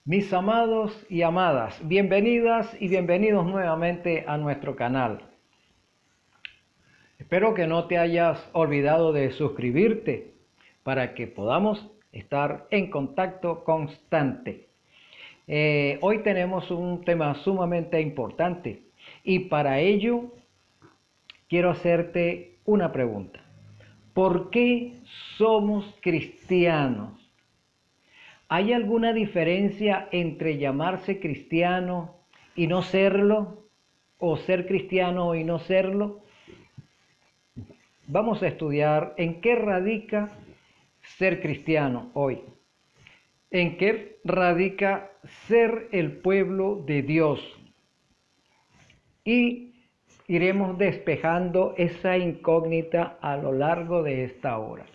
Mis amados y amadas, bienvenidas y bienvenidos nuevamente a nuestro canal. Espero que no te hayas olvidado de suscribirte para que podamos estar en contacto constante. Hoy tenemos un tema sumamente importante y para ello quiero hacerte una pregunta. ¿Por qué somos cristianos? ¿Hay alguna diferencia entre llamarse cristiano y no serlo? ¿O ser cristiano y no serlo? Vamos a estudiar en qué radica ser cristiano hoy. En qué radica ser el pueblo de Dios. Y iremos despejando esa incógnita a lo largo de esta hora.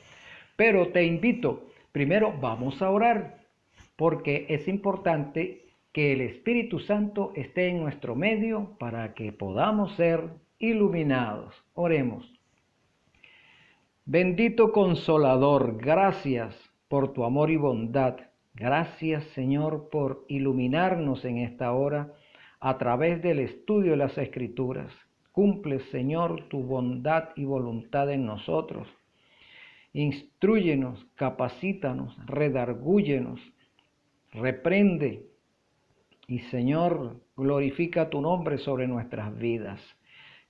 Pero te invito, primero vamos a orar, porque es importante que el Espíritu Santo esté en nuestro medio para que podamos ser iluminados. Oremos. Bendito Consolador, gracias por tu amor y bondad. Gracias, Señor, por iluminarnos en esta hora a través del estudio de las Escrituras. Cumple, Señor, tu bondad y voluntad en nosotros. Instrúyenos, capacítanos, redargúyenos, reprende y, Señor, glorifica tu nombre sobre nuestras vidas.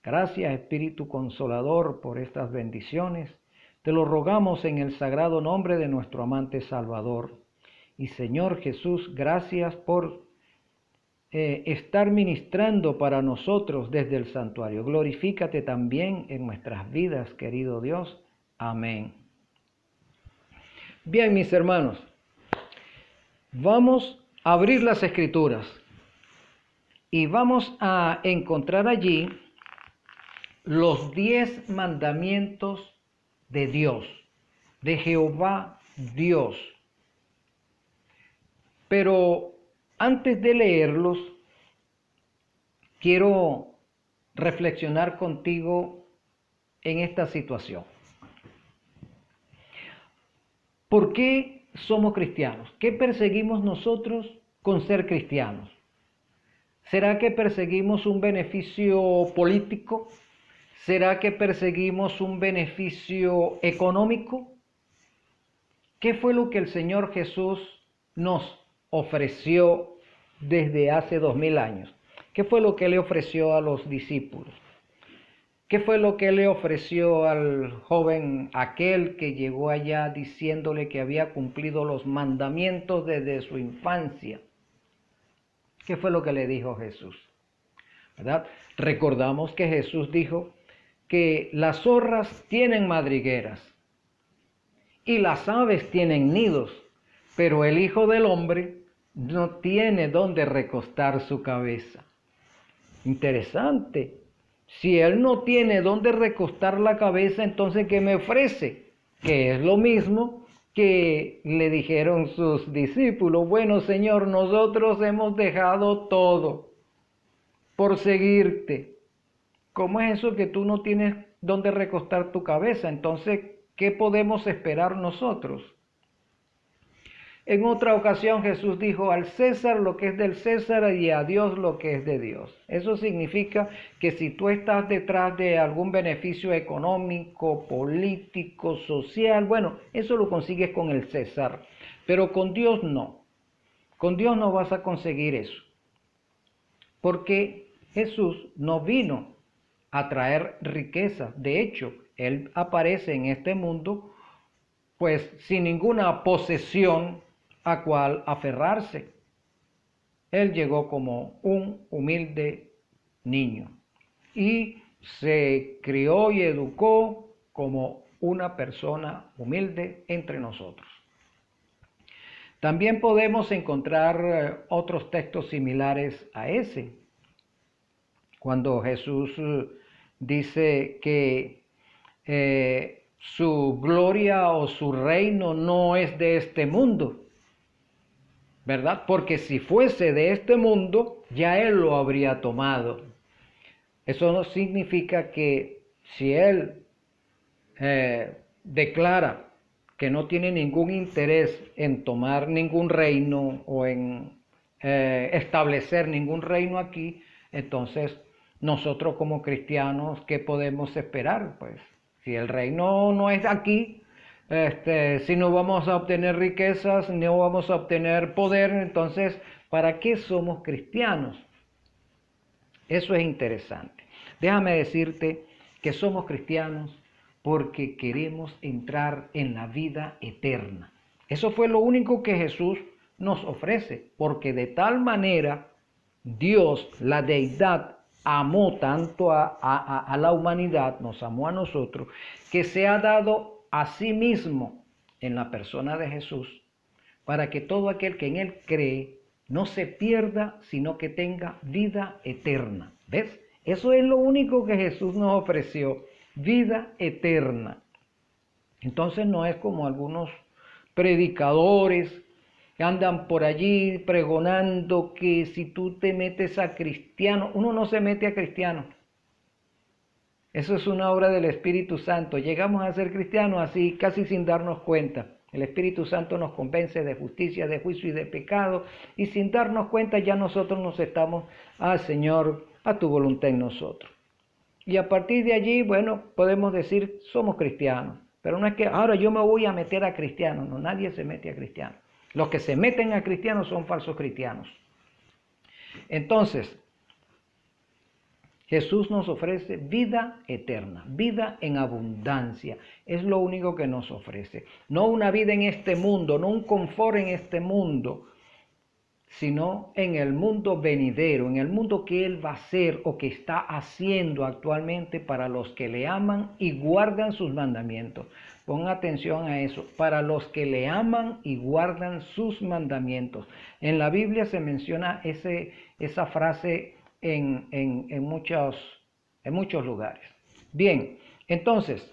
Gracias, Espíritu Consolador, por estas bendiciones. Te lo rogamos en el sagrado nombre de nuestro amante Salvador. Y Señor Jesús, gracias por estar ministrando para nosotros desde el santuario. Glorifícate también en nuestras vidas, querido Dios. Amén. Bien, mis hermanos, vamos a abrir las Escrituras y vamos a encontrar allí los 10 mandamientos de Dios, de Jehová Dios. Pero antes de leerlos, quiero reflexionar contigo en esta situación. ¿Por qué somos cristianos? ¿Qué perseguimos nosotros con ser cristianos? ¿Será que perseguimos un beneficio político? ¿Será que perseguimos un beneficio económico? ¿Qué fue lo que el Señor Jesús nos ofreció desde hace 2000 años? ¿Qué fue lo que le ofreció a los discípulos? ¿Qué fue lo que le ofreció al joven aquel que llegó allá diciéndole que había cumplido los mandamientos desde su infancia? ¿Qué fue lo que le dijo Jesús? ¿Verdad? Recordamos que Jesús dijo que las zorras tienen madrigueras y las aves tienen nidos, pero el Hijo del Hombre no tiene dónde recostar su cabeza. Interesante. Si Él no tiene dónde recostar la cabeza, entonces ¿qué me ofrece? Que es lo mismo que le dijeron sus discípulos. Bueno, Señor, nosotros hemos dejado todo por seguirte. ¿Cómo es eso que tú no tienes dónde recostar tu cabeza? Entonces, ¿qué podemos esperar nosotros? En otra ocasión Jesús dijo: al César lo que es del César y a Dios lo que es de Dios. Eso significa que si tú estás detrás de algún beneficio económico, político, social, bueno, eso lo consigues con el César, pero con Dios no. Con Dios no vas a conseguir eso, porque Jesús no vino a traer riqueza. De hecho, Él aparece en este mundo pues sin ninguna posesión a cual aferrarse. Él llegó como un humilde niño y se crió y educó como una persona humilde entre nosotros. También podemos encontrar otros textos similares a ese, cuando Jesús dice que su gloria o su reino no es de este mundo, ¿verdad? Porque si fuese de este mundo, ya Él lo habría tomado. Eso no significa que si Él declara que no tiene ningún interés en tomar ningún reino o en establecer ningún reino aquí, entonces nosotros como cristianos, ¿qué podemos esperar? Pues si el reino no es aquí, si no vamos a obtener riquezas, no vamos a obtener poder, entonces, ¿para qué somos cristianos? Eso es interesante. Déjame decirte que somos cristianos porque queremos entrar en la vida eterna. Eso fue lo único que Jesús nos ofrece, porque de tal manera Dios, la deidad, amó tanto a la humanidad, nos amó a nosotros, que se ha dado a sí mismo en la persona de Jesús, para que todo aquel que en Él cree no se pierda, sino que tenga vida eterna. ¿Ves? Eso es lo único que Jesús nos ofreció, vida eterna. Entonces no es como algunos predicadores que andan por allí pregonando que si tú te metes a cristiano, uno no se mete a cristiano. Eso es una obra del Espíritu Santo. Llegamos a ser cristianos así, casi sin darnos cuenta. El Espíritu Santo nos convence de justicia, de juicio y de pecado. Y sin darnos cuenta ya nosotros nos estamos, Señor, a tu voluntad en nosotros. Y a partir de allí, bueno, podemos decir, somos cristianos. Pero no es que ahora yo me voy a meter a cristianos. No, nadie se mete a cristianos. Los que se meten a cristianos son falsos cristianos. Entonces, Jesús nos ofrece vida eterna, vida en abundancia. Es lo único que nos ofrece. No una vida en este mundo, no un confort en este mundo, sino en el mundo venidero, en el mundo que Él va a hacer o que está haciendo actualmente para los que le aman y guardan sus mandamientos. Pon atención a eso, para los que le aman y guardan sus mandamientos. En la Biblia se menciona esa frase en muchos lugares. Bien, entonces,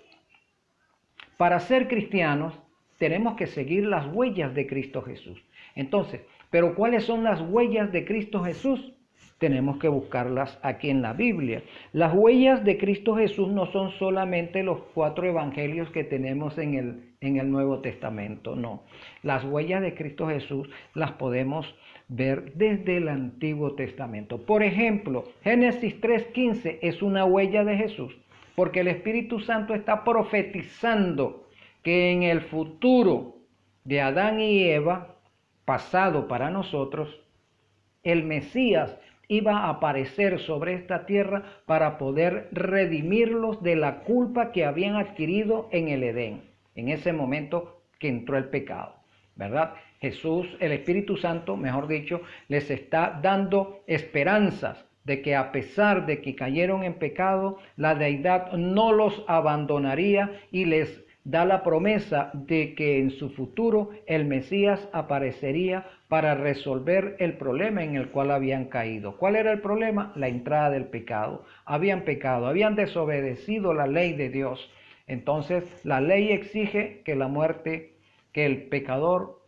para ser cristianos tenemos que seguir las huellas de Cristo Jesús. Entonces, ¿pero cuáles son las huellas de Cristo Jesús? Tenemos que buscarlas aquí en la Biblia. Las huellas de Cristo Jesús no son solamente los 4 evangelios que tenemos en el Nuevo Testamento, no. Las huellas de Cristo Jesús las podemos ver desde el Antiguo Testamento. Por ejemplo, Génesis 3:15 es una huella de Jesús, porque el Espíritu Santo está profetizando que en el futuro de Adán y Eva, pasado para nosotros, el Mesías iba a aparecer sobre esta tierra para poder redimirlos de la culpa que habían adquirido en el Edén, en ese momento que entró el pecado, ¿verdad? Jesús, el Espíritu Santo, mejor dicho, les está dando esperanzas de que a pesar de que cayeron en pecado, la deidad no los abandonaría y les da la promesa de que en su futuro el Mesías aparecería para resolver el problema en el cual habían caído. ¿Cuál era el problema? La entrada del pecado. Habían pecado, habían desobedecido la ley de Dios. Entonces, la ley exige que la muerte, que el pecador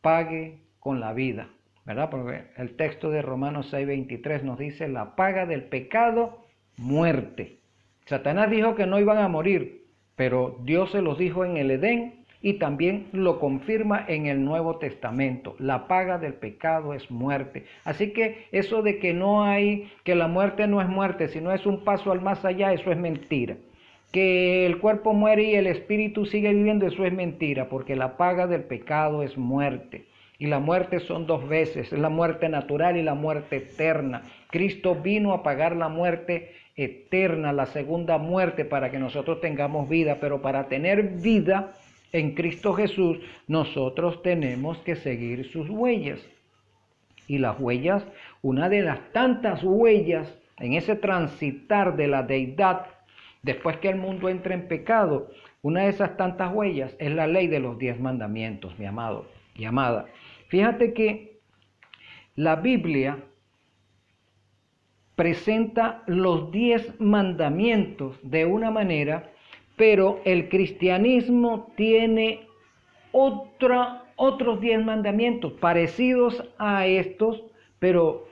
pague con la vida, ¿verdad? Porque el texto de Romanos 6:23 nos dice, la paga del pecado, muerte. Satanás dijo que no iban a morir, pero Dios se los dijo en el Edén y también lo confirma en el Nuevo Testamento. La paga del pecado es muerte. Así que eso de que que la muerte no es muerte, sino es un paso al más allá, eso es mentira. Que el cuerpo muere y el espíritu sigue viviendo, eso es mentira, porque la paga del pecado es muerte. Y la muerte son 2 veces, es la muerte natural y la muerte eterna. Cristo vino a pagar la muerte eterna, la segunda muerte, para que nosotros tengamos vida. Pero para tener vida en Cristo Jesús, nosotros tenemos que seguir sus huellas. Y las huellas, una de las tantas huellas en ese transitar de la deidad, después que el mundo entra en pecado, una de esas tantas huellas es la ley de los 10 mandamientos, mi amado y amada. Fíjate que la Biblia presenta los 10 mandamientos de una manera, pero el cristianismo tiene otros 10 mandamientos parecidos a estos, pero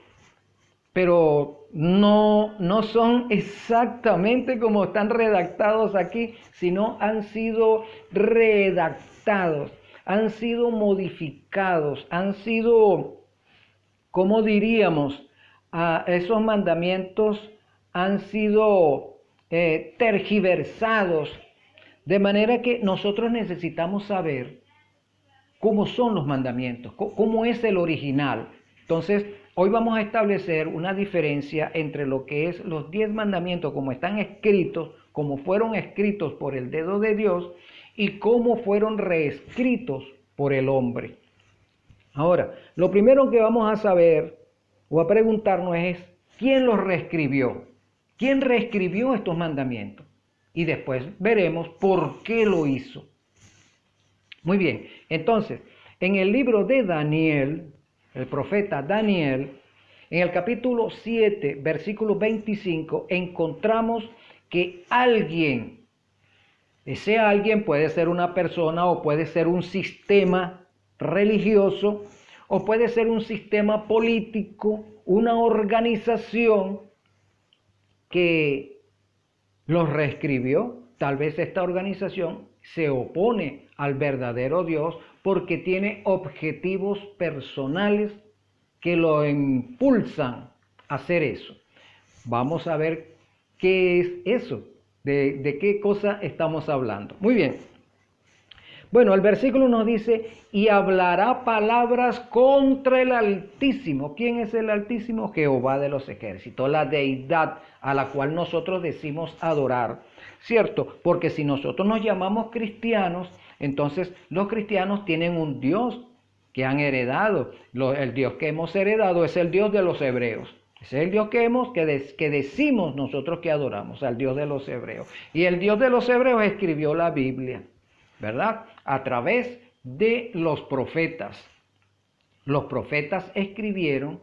no son exactamente como están redactados aquí, sino han sido redactados, han sido modificados, han sido ¿cómo diríamos? Esos mandamientos han sido tergiversados, de manera que nosotros necesitamos saber cómo son los mandamientos, cómo es el original. Entonces, hoy vamos a establecer una diferencia entre lo que es los 10 mandamientos, como están escritos, como fueron escritos por el dedo de Dios, y cómo fueron reescritos por el hombre. Ahora, lo primero que vamos a saber o a preguntarnos es, ¿quién los reescribió? ¿Quién reescribió estos mandamientos? Y después veremos por qué lo hizo. Muy bien, entonces, en el libro de Daniel, el profeta Daniel, en el capítulo 7, versículo 25, encontramos que alguien, ese alguien puede ser una persona o puede ser un sistema religioso o puede ser un sistema político, una organización que los reescribió. Tal vez esta organización se opone al verdadero Dios porque tiene objetivos personales que lo impulsan a hacer eso. Vamos a ver qué es eso, de qué cosa estamos hablando. Muy bien. Bueno, el versículo nos dice, y hablará palabras contra el Altísimo. ¿Quién es el Altísimo? Jehová de los ejércitos, la deidad a la cual nosotros decimos adorar, ¿cierto? Porque si nosotros nos llamamos cristianos, entonces los cristianos tienen un Dios que han heredado. El Dios que hemos heredado es el Dios de los hebreos. Ese es el Dios que decimos nosotros que adoramos, al Dios de los hebreos. Y el Dios de los hebreos escribió la Biblia, ¿verdad? A través de los profetas. Los profetas escribieron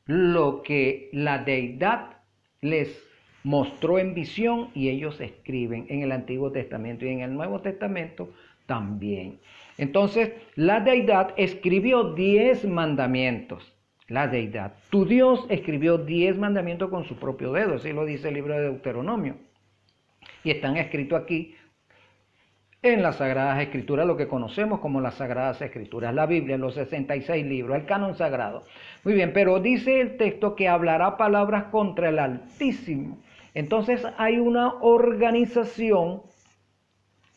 lo que la deidad les mostró en visión y ellos escriben en el Antiguo Testamento y en el Nuevo Testamento también. Entonces, la deidad escribió 10 mandamientos. La deidad, tu Dios escribió 10 mandamientos con su propio dedo, así lo dice el libro de Deuteronomio. Y están escritos aquí en las Sagradas Escrituras, lo que conocemos como las Sagradas Escrituras, la Biblia, los 66 libros, el canon sagrado. Muy bien, pero dice el texto que hablará palabras contra el Altísimo. Entonces hay una organización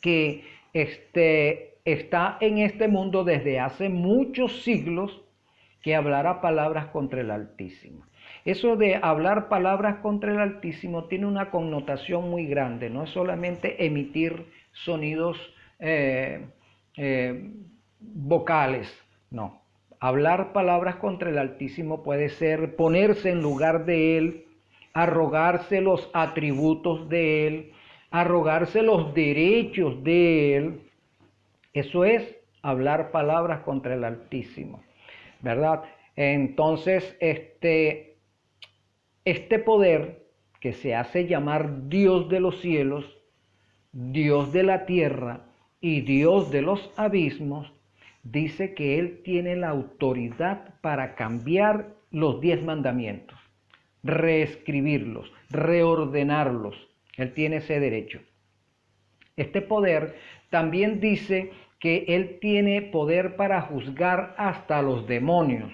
que está en este mundo desde hace muchos siglos, que hablará palabras contra el Altísimo. Eso de hablar palabras contra el Altísimo tiene una connotación muy grande, no es solamente emitir sonidos vocales, no. Hablar palabras contra el Altísimo puede ser ponerse en lugar de Él, arrogarse los atributos de Él, arrogarse los derechos de Él. Eso es hablar palabras contra el Altísimo, ¿verdad? Entonces, este poder que se hace llamar Dios de los cielos, Dios de la tierra y Dios de los abismos, dice que Él tiene la autoridad para cambiar los 10 mandamientos, reescribirlos, reordenarlos. Él tiene ese derecho. Este poder también dice que Él tiene poder para juzgar hasta los demonios.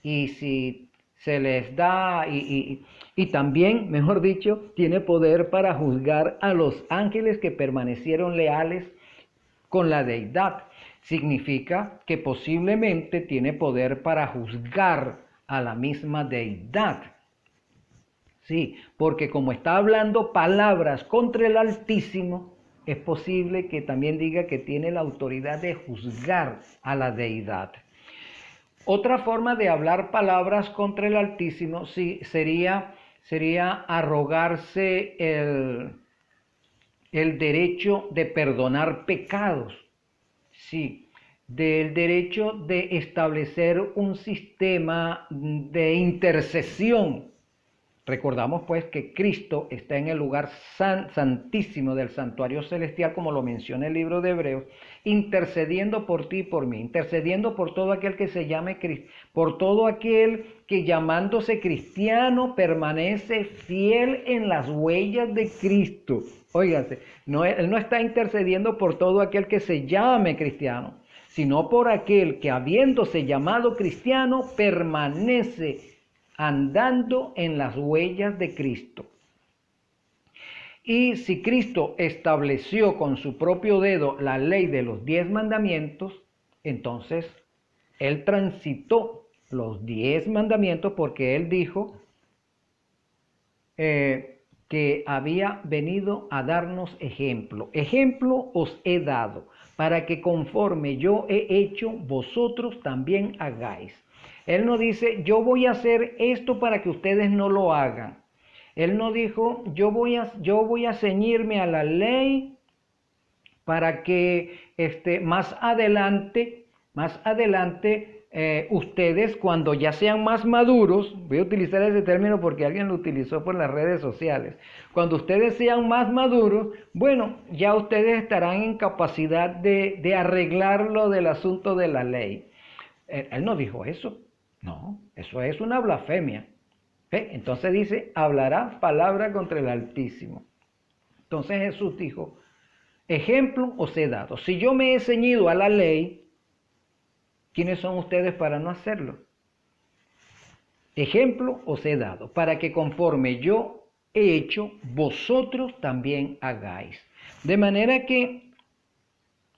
Y si se les da, y también, mejor dicho, tiene poder para juzgar a los ángeles que permanecieron leales con la deidad. Significa que posiblemente tiene poder para juzgar a la misma deidad. Sí, porque como está hablando palabras contra el Altísimo, es posible que también diga que tiene la autoridad de juzgar a la deidad. Otra forma de hablar palabras contra el Altísimo sería arrogarse el derecho de perdonar pecados, sí, del derecho de establecer un sistema de intercesión. Recordamos pues que Cristo está en el lugar santísimo del santuario celestial, como lo menciona el libro de Hebreos, intercediendo por ti y por mí, intercediendo por todo aquel que se llame Cristo, por todo aquel que llamándose cristiano permanece fiel en las huellas de Cristo. Óigase, Él no está intercediendo por todo aquel que se llame cristiano, sino por aquel que, habiéndose llamado cristiano, permanece andando en las huellas de Cristo. Y si Cristo estableció con su propio dedo la ley de los 10 mandamientos, entonces Él transitó los 10 mandamientos porque Él dijo que había venido a darnos ejemplo. Ejemplo os he dado, para que conforme yo he hecho, vosotros también hagáis. Él no dice, yo voy a hacer esto para que ustedes no lo hagan. Él no dijo, yo voy a ceñirme a la ley para que más adelante, ustedes, cuando ya sean más maduros, voy a utilizar ese término porque alguien lo utilizó por las redes sociales, cuando ustedes sean más maduros, bueno, ya ustedes estarán en capacidad de arreglar lo del asunto de la ley. Él no dijo eso, no, eso es una blasfemia. Entonces dice, hablará palabra contra el Altísimo. Entonces Jesús dijo, ejemplo os he dado. Si yo me he ceñido a la ley, ¿quiénes son ustedes para no hacerlo? Ejemplo os he dado, para que conforme yo he hecho, vosotros también hagáis. De manera que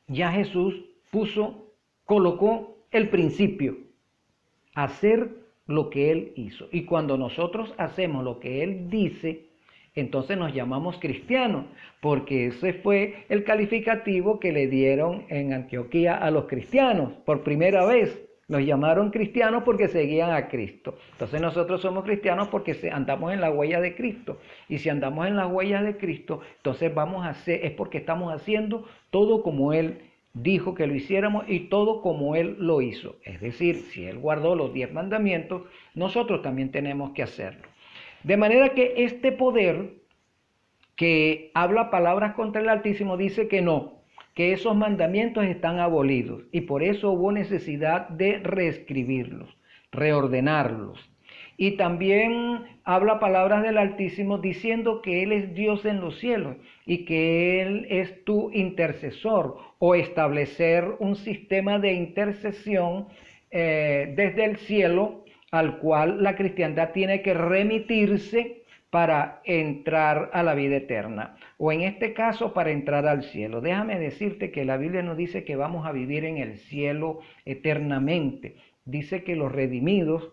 ya Jesús colocó el principio, hacer lo que Él hizo. Y cuando nosotros hacemos lo que Él dice, entonces nos llamamos cristianos, porque ese fue el calificativo que le dieron en Antioquía a los cristianos. Por primera vez los llamaron cristianos porque seguían a Cristo. Entonces nosotros somos cristianos porque andamos en la huella de Cristo. Y si andamos en la huella de Cristo, entonces es porque estamos haciendo todo como Él dijo que lo hiciéramos y todo como Él lo hizo. Es decir, si Él guardó los 10 mandamientos, nosotros también tenemos que hacerlo. De manera que este poder que habla palabras contra el Altísimo dice que no, que esos mandamientos están abolidos y por eso hubo necesidad de reescribirlos, reordenarlos. Y también habla palabras del Altísimo diciendo que Él es Dios en los cielos y que Él es tu intercesor, o establecer un sistema de intercesión desde el cielo al cual la cristiandad tiene que remitirse para entrar a la vida eterna, o en este caso para entrar al cielo. Déjame decirte que la Biblia nos dice que vamos a vivir en el cielo eternamente. Dice que los redimidos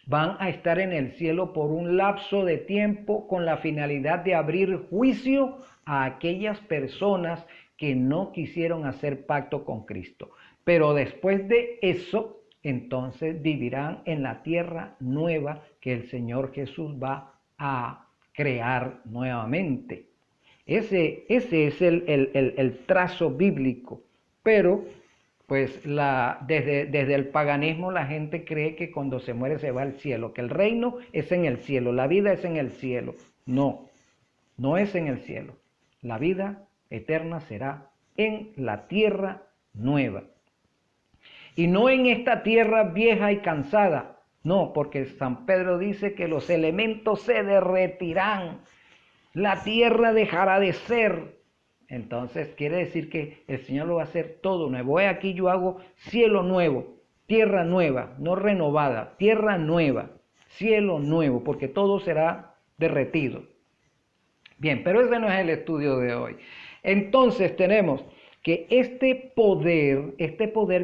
van a estar en el cielo por un lapso de tiempo con la finalidad de abrir juicio a aquellas personas que no quisieron hacer pacto con Cristo. Pero después de eso, entonces vivirán en la tierra nueva que el Señor Jesús va a crear nuevamente. Ese es el trazo bíblico. Pero pues desde el paganismo la gente cree que cuando se muere se va al cielo, que el reino es en el cielo, la vida es en el cielo. No, no es en el cielo. La vida eterna será en la tierra nueva. Y no en esta tierra vieja y cansada. No, porque San Pedro dice que los elementos se derretirán, la tierra dejará de ser. Entonces quiere decir que el Señor lo va a hacer todo nuevo. Aquí yo hago cielo nuevo, tierra nueva, no renovada, tierra nueva, cielo nuevo, porque todo será derretido. Bien, pero ese no es el estudio de hoy. Entonces tenemos que este poder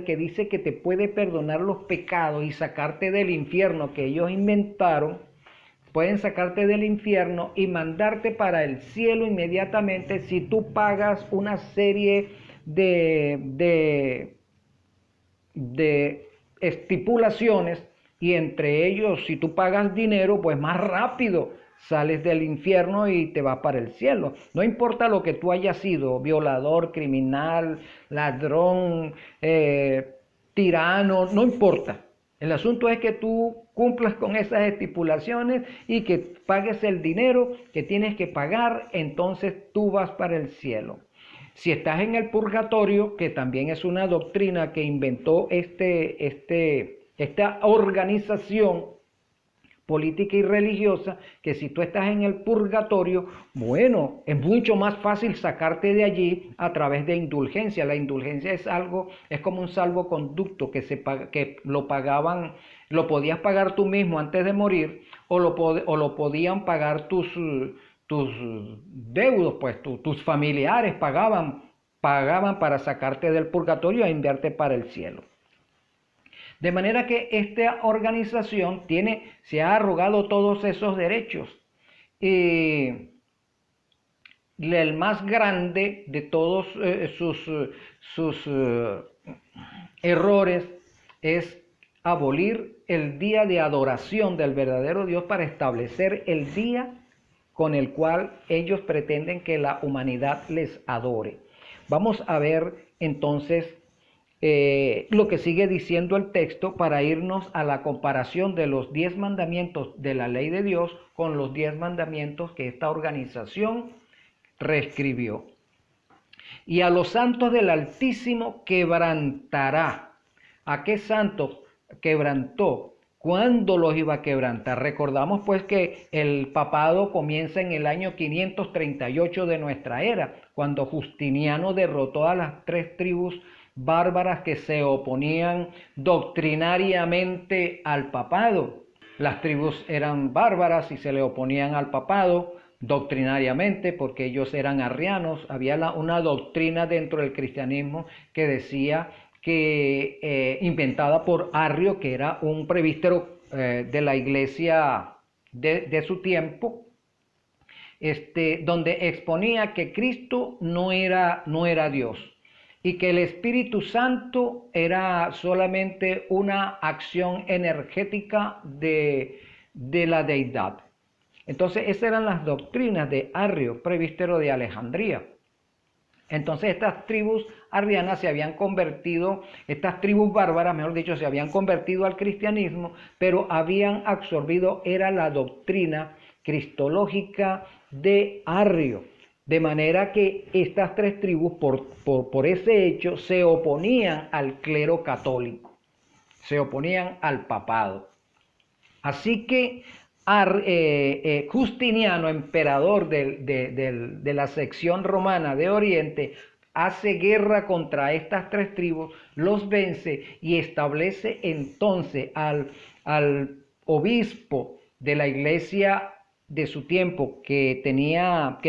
que dice que te puede perdonar los pecados y sacarte del infierno que ellos inventaron, pueden sacarte del infierno y mandarte para el cielo inmediatamente si tú pagas una serie de estipulaciones, y entre ellos, si tú pagas dinero, pues más rápido sales del infierno y te vas para el cielo. No importa lo que tú hayas sido, violador, criminal, ladrón, tirano, no importa. El asunto es que tú cumplas con esas estipulaciones y que pagues el dinero que tienes que pagar, entonces tú vas para el cielo. Si estás en el purgatorio, que también es una doctrina que inventó esta organización política y religiosa, que si tú estás en el purgatorio, bueno, es mucho más fácil sacarte de allí a través de indulgencia. La indulgencia es algo, es como un salvoconducto que lo pagaban, lo podías pagar tú mismo antes de morir, o lo podían pagar tus deudos, pues tus familiares pagaban para sacarte del purgatorio e enviarte para el cielo. De manera que esta organización se ha arrogado todos esos derechos. Y el más grande de todos sus errores es abolir el día de adoración del verdadero Dios para establecer el día con el cual ellos pretenden que la humanidad les adore. Vamos a ver entonces lo que sigue diciendo el texto para irnos a la comparación de los 10 mandamientos de la ley de Dios con los 10 mandamientos que esta organización reescribió. Y a los santos del Altísimo quebrantará. ¿A qué santos quebrantó? ¿Cuándo los iba a quebrantar? Recordamos pues que el papado comienza en el año 538 de nuestra era, cuando Justiniano derrotó a las 3 tribus bárbaras que se oponían doctrinariamente al papado. Las tribus eran bárbaras y se le oponían al papado doctrinariamente porque ellos eran arrianos. Había una doctrina dentro del cristianismo que decía que inventada por Arrio, que era un presbítero de la iglesia de su tiempo, donde exponía que Cristo no era Dios y que el Espíritu Santo era solamente una acción energética de la deidad. Entonces esas eran las doctrinas de Arrio, presbítero de Alejandría. Entonces estas tribus arrianas se habían convertido, estas tribus bárbaras, mejor dicho, se habían convertido al cristianismo, pero habían absorbido, era la doctrina cristológica de Arrio. De manera que estas 3 tribus, por ese hecho, se oponían al clero católico, se oponían al papado. Así que Justiniano, emperador de la sección romana de Oriente, hace guerra contra estas 3 tribus, los vence y establece entonces al obispo de la iglesia de su tiempo que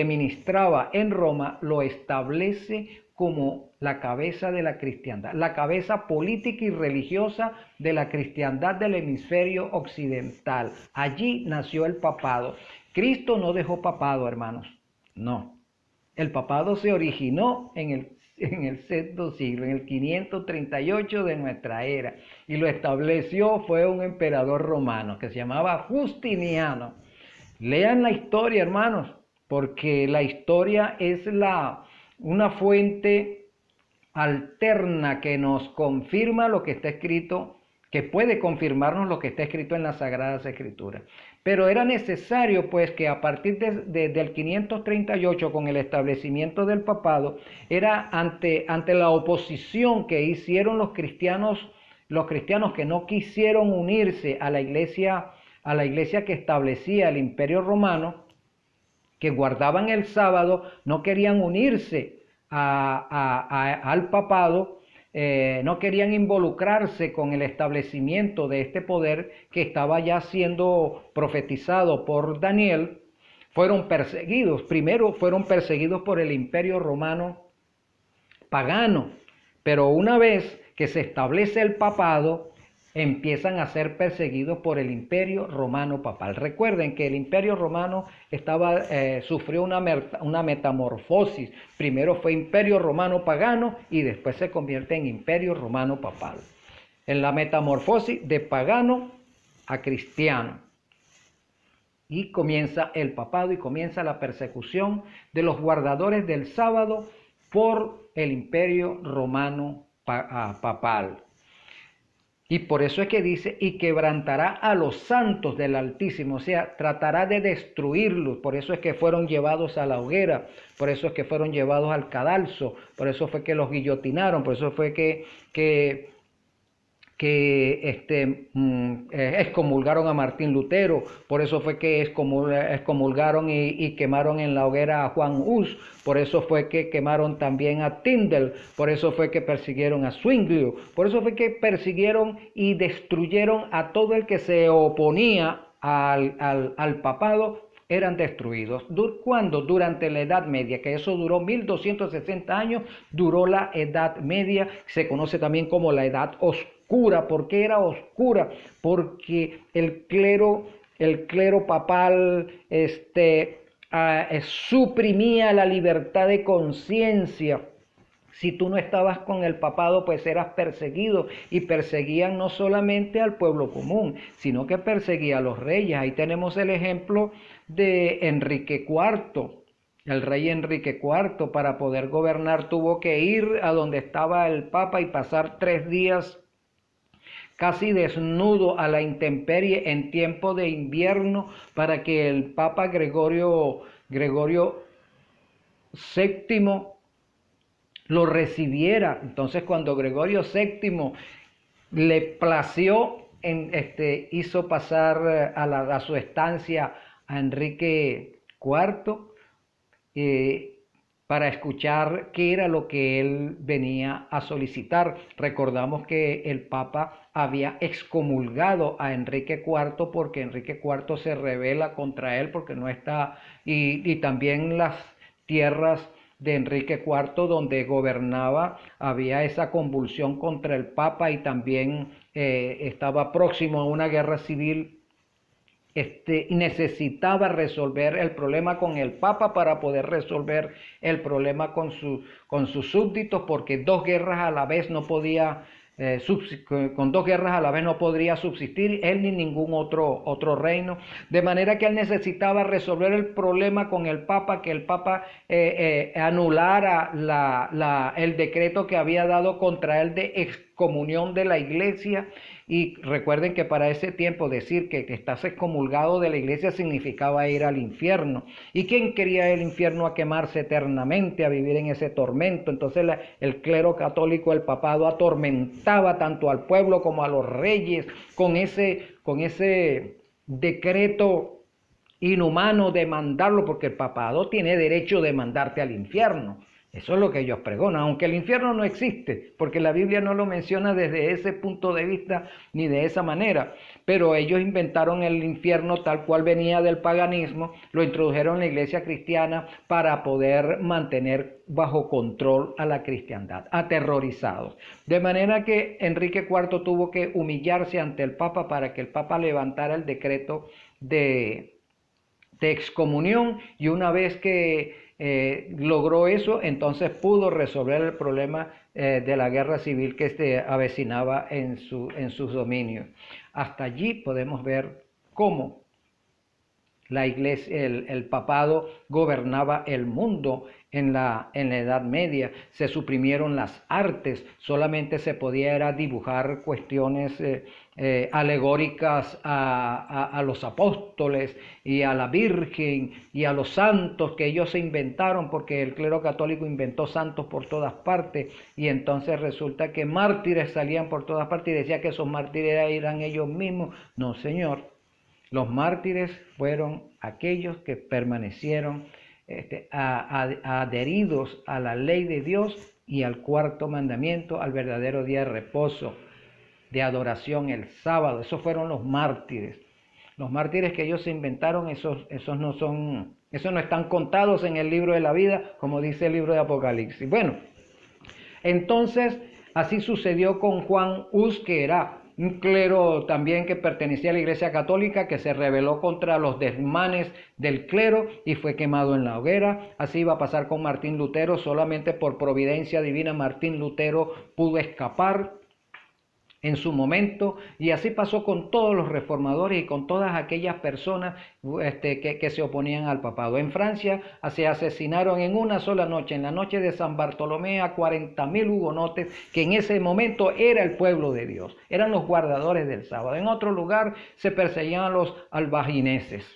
ministraba en Roma, lo establece como la cabeza de la cristiandad, la cabeza política y religiosa de la cristiandad del hemisferio occidental. Allí nació el papado. Cristo no dejó papado, hermanos. No. El papado se originó en el sexto siglo, en el 538 de nuestra era, y lo estableció, fue un emperador romano que se llamaba Justiniano. Lean la historia, hermanos, porque la historia es una fuente alterna que nos confirma lo que está escrito, que puede confirmarnos lo que está escrito en las Sagradas Escrituras. Pero era necesario pues que a partir del 538, con el establecimiento del papado, era ante la oposición que hicieron los cristianos que no quisieron unirse a la iglesia que establecía el Imperio Romano, que guardaban el sábado, no querían unirse al papado, no querían involucrarse con el establecimiento de este poder que estaba ya siendo profetizado por Daniel. Fueron perseguidos. Primero fueron perseguidos por el Imperio Romano pagano, pero una vez que se establece el papado, empiezan a ser perseguidos por el Imperio Romano Papal. Recuerden que el Imperio Romano sufrió una metamorfosis. Primero fue Imperio Romano Pagano y después se convierte en Imperio Romano Papal. En la metamorfosis de pagano a cristiano. Y comienza el papado y comienza la persecución de los guardadores del sábado por el Imperio Romano Papal. Y por eso es que dice, y quebrantará a los santos del Altísimo, o sea, tratará de destruirlos. Por eso es que fueron llevados a la hoguera, por eso es que fueron llevados al cadalso, por eso fue que los guillotinaron, por eso fue que excomulgaron a Martín Lutero, por eso fue que excomulgaron y quemaron en la hoguera a Juan Hus, por eso fue que quemaron también a Tyndale, por eso fue que persiguieron a Zwinglio, por eso fue que persiguieron y destruyeron a todo el que se oponía al papado. Eran destruidos. ¿Cuándo? Durante la Edad Media, que eso duró 1260 años, duró la Edad Media, se conoce también como la Edad Oscura. ¿Por qué era oscura? Porque el clero papal suprimía la libertad de conciencia. Si tú no estabas con el papado, pues eras perseguido, y perseguían no solamente al pueblo común, sino que perseguía a los reyes. Ahí tenemos el ejemplo de Enrique IV. El rey Enrique IV, para poder gobernar, tuvo que ir a donde estaba el papa y pasar 3 días casi desnudo a la intemperie en tiempo de invierno, para que el papa Gregorio VII lo recibiera. Entonces, cuando Gregorio VII le plació, hizo pasar a su estancia a Enrique IV para escuchar qué era lo que él venía a solicitar. Recordamos que el Papa había excomulgado a Enrique IV porque Enrique IV se rebela contra él, porque no está, y también las tierras de Enrique IV donde gobernaba, había esa convulsión contra el Papa, y también estaba próximo a una guerra civil. Necesitaba resolver el problema con el Papa para poder resolver el problema con sus súbditos, porque con 2 guerras a la vez no podría subsistir él ni ningún otro reino, de manera que él necesitaba resolver el problema con el Papa, que el Papa anulara el decreto que había dado contra él de excomunión de la iglesia. Y recuerden que para ese tiempo decir que estás excomulgado de la iglesia significaba ir al infierno. ¿Y quién quería el infierno? A quemarse eternamente, a vivir en ese tormento. Entonces el clero católico, el papado, atormentaba tanto al pueblo como a los reyes con ese decreto inhumano de mandarlo, porque el papado tiene derecho de mandarte al infierno. Eso es lo que ellos pregonan, aunque el infierno no existe, porque la Biblia no lo menciona desde ese punto de vista ni de esa manera, pero ellos inventaron el infierno tal cual venía del paganismo, lo introdujeron en la iglesia cristiana para poder mantener bajo control a la cristiandad, aterrorizados. De manera que Enrique IV tuvo que humillarse ante el Papa para que el Papa levantara el decreto de excomunión, y una vez que logró eso, entonces pudo resolver el problema de la guerra civil que se avecinaba en sus dominios. Hasta allí podemos ver cómo la iglesia, el papado gobernaba el mundo en la Edad Media. Se suprimieron las artes, solamente se podía dibujar cuestiones alegóricas a los apóstoles y a la Virgen y a los santos que ellos se inventaron, porque el clero católico inventó santos por todas partes, y entonces resulta que mártires salían por todas partes y decía que esos mártires eran ellos mismos. No, señor. Los mártires fueron aquellos que permanecieron adheridos a la ley de Dios y al 4º mandamiento, al verdadero día de reposo, de adoración, el sábado. Esos fueron los mártires. Los mártires que ellos se inventaron, esos no están contados en el libro de la vida, como dice el libro de Apocalipsis. Bueno, entonces así sucedió con Juan Hus, que era un clero también que pertenecía a la Iglesia Católica, que se rebeló contra los desmanes del clero y fue quemado en la hoguera. Así iba a pasar con Martín Lutero. Solamente por providencia divina Martín Lutero pudo escapar en su momento, y así pasó con todos los reformadores y con todas aquellas personas que se oponían al papado. En Francia se asesinaron en una sola noche, en la noche de San Bartolomé, a 40.000 hugonotes, que en ese momento era el pueblo de Dios, eran los guardadores del sábado. En otro lugar se perseguían a los albagineses,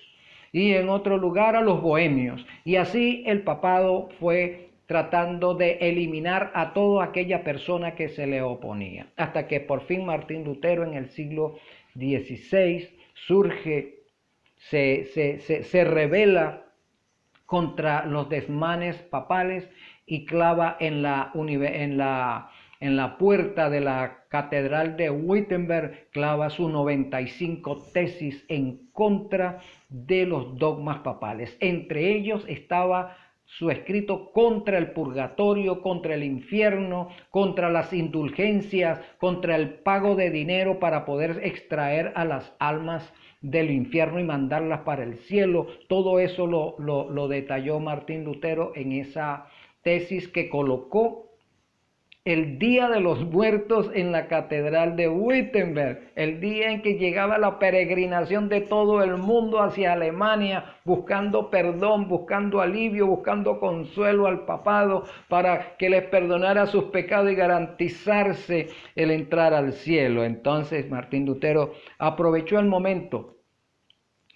y en otro lugar a los bohemios, y así el papado fue tratando de eliminar a toda aquella persona que se le oponía. Hasta que por fin Martín Lutero en el siglo XVI surge, se rebela contra los desmanes papales y clava en la puerta de la catedral de Wittenberg, clava sus 95 tesis en contra de los dogmas papales. Entre ellos estaba su escrito contra el purgatorio, contra el infierno, contra las indulgencias, contra el pago de dinero para poder extraer a las almas del infierno y mandarlas para el cielo. Todo eso lo detalló Martín Lutero en esa tesis que colocó el Día de los Muertos en la Catedral de Wittenberg, el día en que llegaba la peregrinación de todo el mundo hacia Alemania, buscando perdón, buscando alivio, buscando consuelo al papado para que les perdonara sus pecados y garantizarse el entrar al cielo. Entonces Martín Lutero aprovechó el momento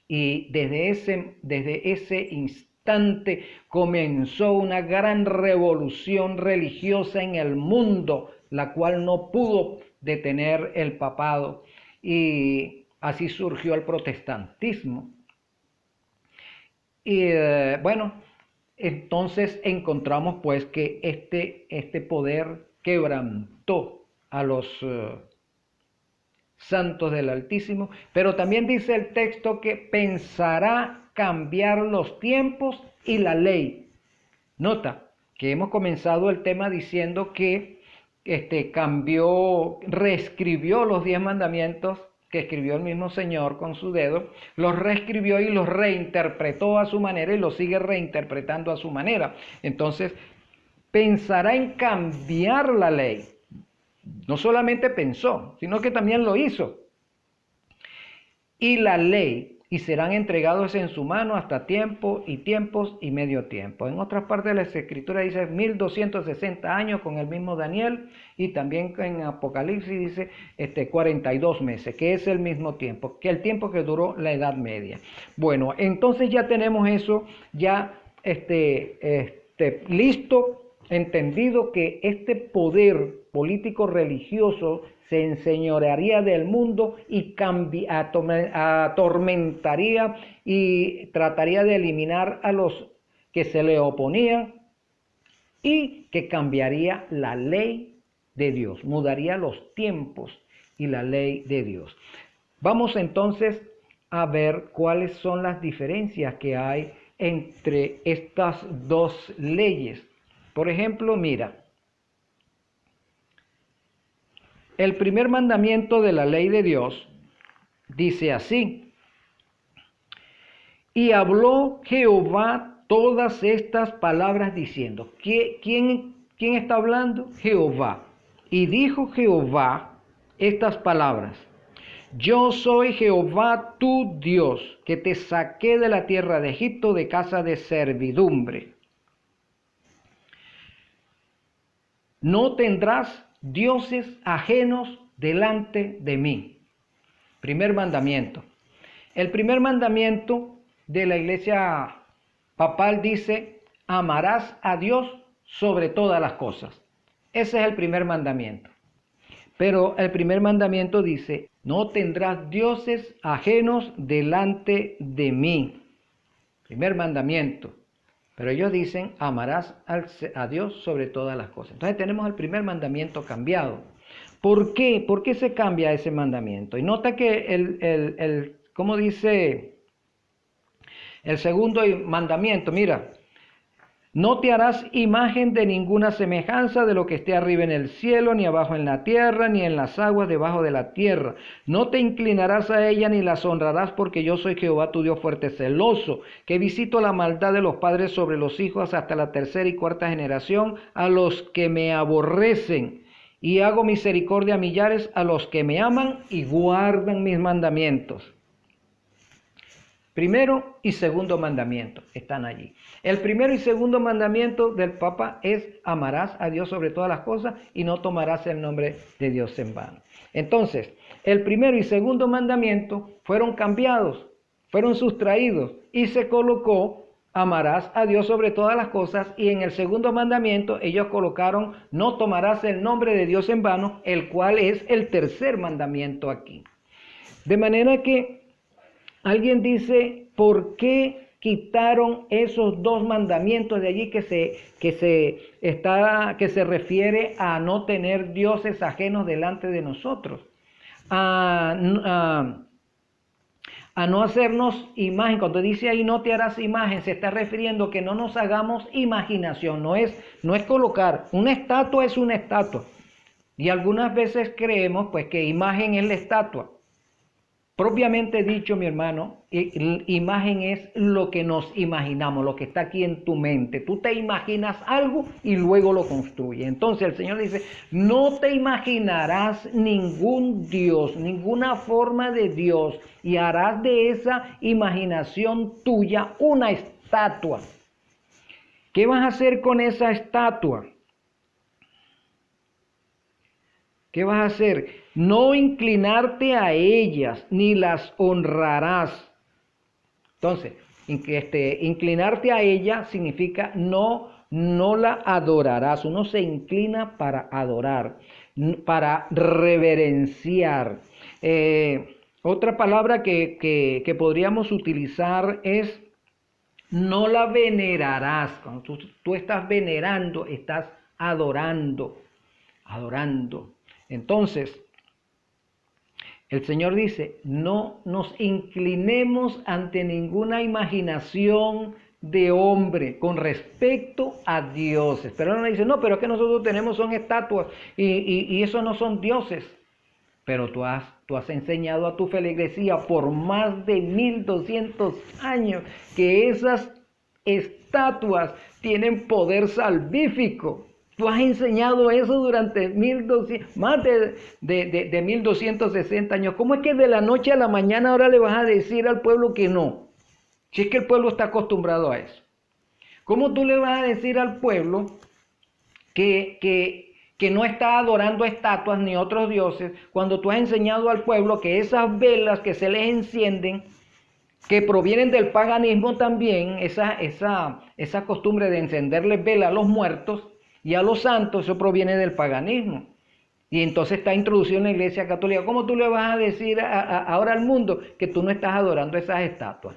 y desde ese instante comenzó una gran revolución religiosa en el mundo, la cual no pudo detener el papado, y así surgió el protestantismo. Y bueno, entonces encontramos pues que este poder quebrantó a los santos del Altísimo, pero también dice el texto que pensará cambiar los tiempos y la ley. Nota que hemos comenzado el tema diciendo que reescribió los 10 mandamientos que escribió el mismo Señor con su dedo, los reescribió y los reinterpretó a su manera y los sigue reinterpretando a su manera. Entonces, pensará en cambiar la ley. No solamente pensó, sino que también lo hizo. Y la ley, y serán entregados en su mano hasta tiempo y tiempos y medio tiempo. En otras partes de la Escritura dice 1260 años con el mismo Daniel, y también en Apocalipsis dice 42 meses, que es el mismo tiempo, que el tiempo que duró la Edad Media. Bueno, entonces ya tenemos eso ya listo, entendido que este poder político religioso se enseñorearía del mundo y atormentaría y trataría de eliminar a los que se le oponían, y que cambiaría la ley de Dios, mudaría los tiempos y la ley de Dios. Vamos entonces a ver cuáles son las diferencias que hay entre estas dos leyes. Por ejemplo, mira, el primer mandamiento de la ley de Dios dice así: y habló Jehová todas estas palabras diciendo. ¿Quién está hablando? Jehová. Y dijo Jehová estas palabras: yo soy Jehová tu Dios, que te saqué de la tierra de Egipto, de casa de servidumbre. No tendrás dioses ajenos delante de mí. Primer mandamiento. El primer mandamiento de la iglesia papal dice: amarás a Dios sobre todas las cosas. Ese es el primer mandamiento. Pero el primer mandamiento dice: no tendrás dioses ajenos delante de mí. Primer mandamiento. Pero ellos dicen: amarás a Dios sobre todas las cosas. Entonces tenemos el primer mandamiento cambiado. ¿Por qué? ¿Por qué se cambia ese mandamiento? Y nota que ¿cómo dice el segundo mandamiento? Mira: no te harás imagen de ninguna semejanza de lo que esté arriba en el cielo, ni abajo en la tierra, ni en las aguas debajo de la tierra. No te inclinarás a ella ni las honrarás, porque yo soy Jehová tu Dios fuerte, celoso, que visito la maldad de los padres sobre los hijos hasta la tercera y cuarta generación, a los que me aborrecen, y hago misericordia a millares, a los que me aman y guardan mis mandamientos. Primero y segundo mandamiento están allí. El primero y segundo mandamiento del Papa es: amarás a Dios sobre todas las cosas y no tomarás el nombre de Dios en vano. Entonces, el primero y segundo mandamiento fueron cambiados, fueron sustraídos, y se colocó amarás a Dios sobre todas las cosas. Y en el segundo mandamiento ellos colocaron, no tomarás el nombre de Dios en vano, el cual es el tercer mandamiento aquí. De manera que alguien dice, ¿por qué quitaron esos dos mandamientos de allí que se refiere a no tener dioses ajenos delante de nosotros? A no hacernos imagen. Cuando dice ahí no te harás imagen, se está refiriendo que no nos hagamos imaginación. No es colocar, una estatua es una estatua. Y algunas veces creemos pues que imagen es la estatua. Propiamente dicho, mi hermano, imagen es lo que nos imaginamos, lo que está aquí en tu mente. Tú te imaginas algo y luego lo construyes. Entonces el Señor dice, no te imaginarás ningún Dios, ninguna forma de Dios, y harás de esa imaginación tuya una estatua. ¿Qué vas a hacer con esa estatua? ¿Qué vas a hacer? No inclinarte a ellas, ni las honrarás. Entonces, inclinarte a ella significa no la adorarás. Uno se inclina para adorar, para reverenciar. Otra palabra que podríamos utilizar es no la venerarás. Cuando tú estás venerando, estás adorando. Entonces, el Señor dice, no nos inclinemos ante ninguna imaginación de hombre con respecto a dioses. Pero uno dice, no, pero es que nosotros tenemos son estatuas y eso no son dioses. Pero tú has enseñado a tu feligresía por más de 1200 años que esas estatuas tienen poder salvífico. Tú has enseñado eso durante más de 1260 años. ¿Cómo es que de la noche a la mañana ahora le vas a decir al pueblo que no? Si es que el pueblo está acostumbrado a eso. ¿Cómo tú le vas a decir al pueblo que no está adorando estatuas ni otros dioses cuando tú has enseñado al pueblo que esas velas que se les encienden, que provienen del paganismo también, esa costumbre de encenderles velas a los muertos y a los santos, eso proviene del paganismo? Y entonces está introducido en la Iglesia Católica. ¿Cómo tú le vas a decir ahora al mundo que tú no estás adorando esas estatuas?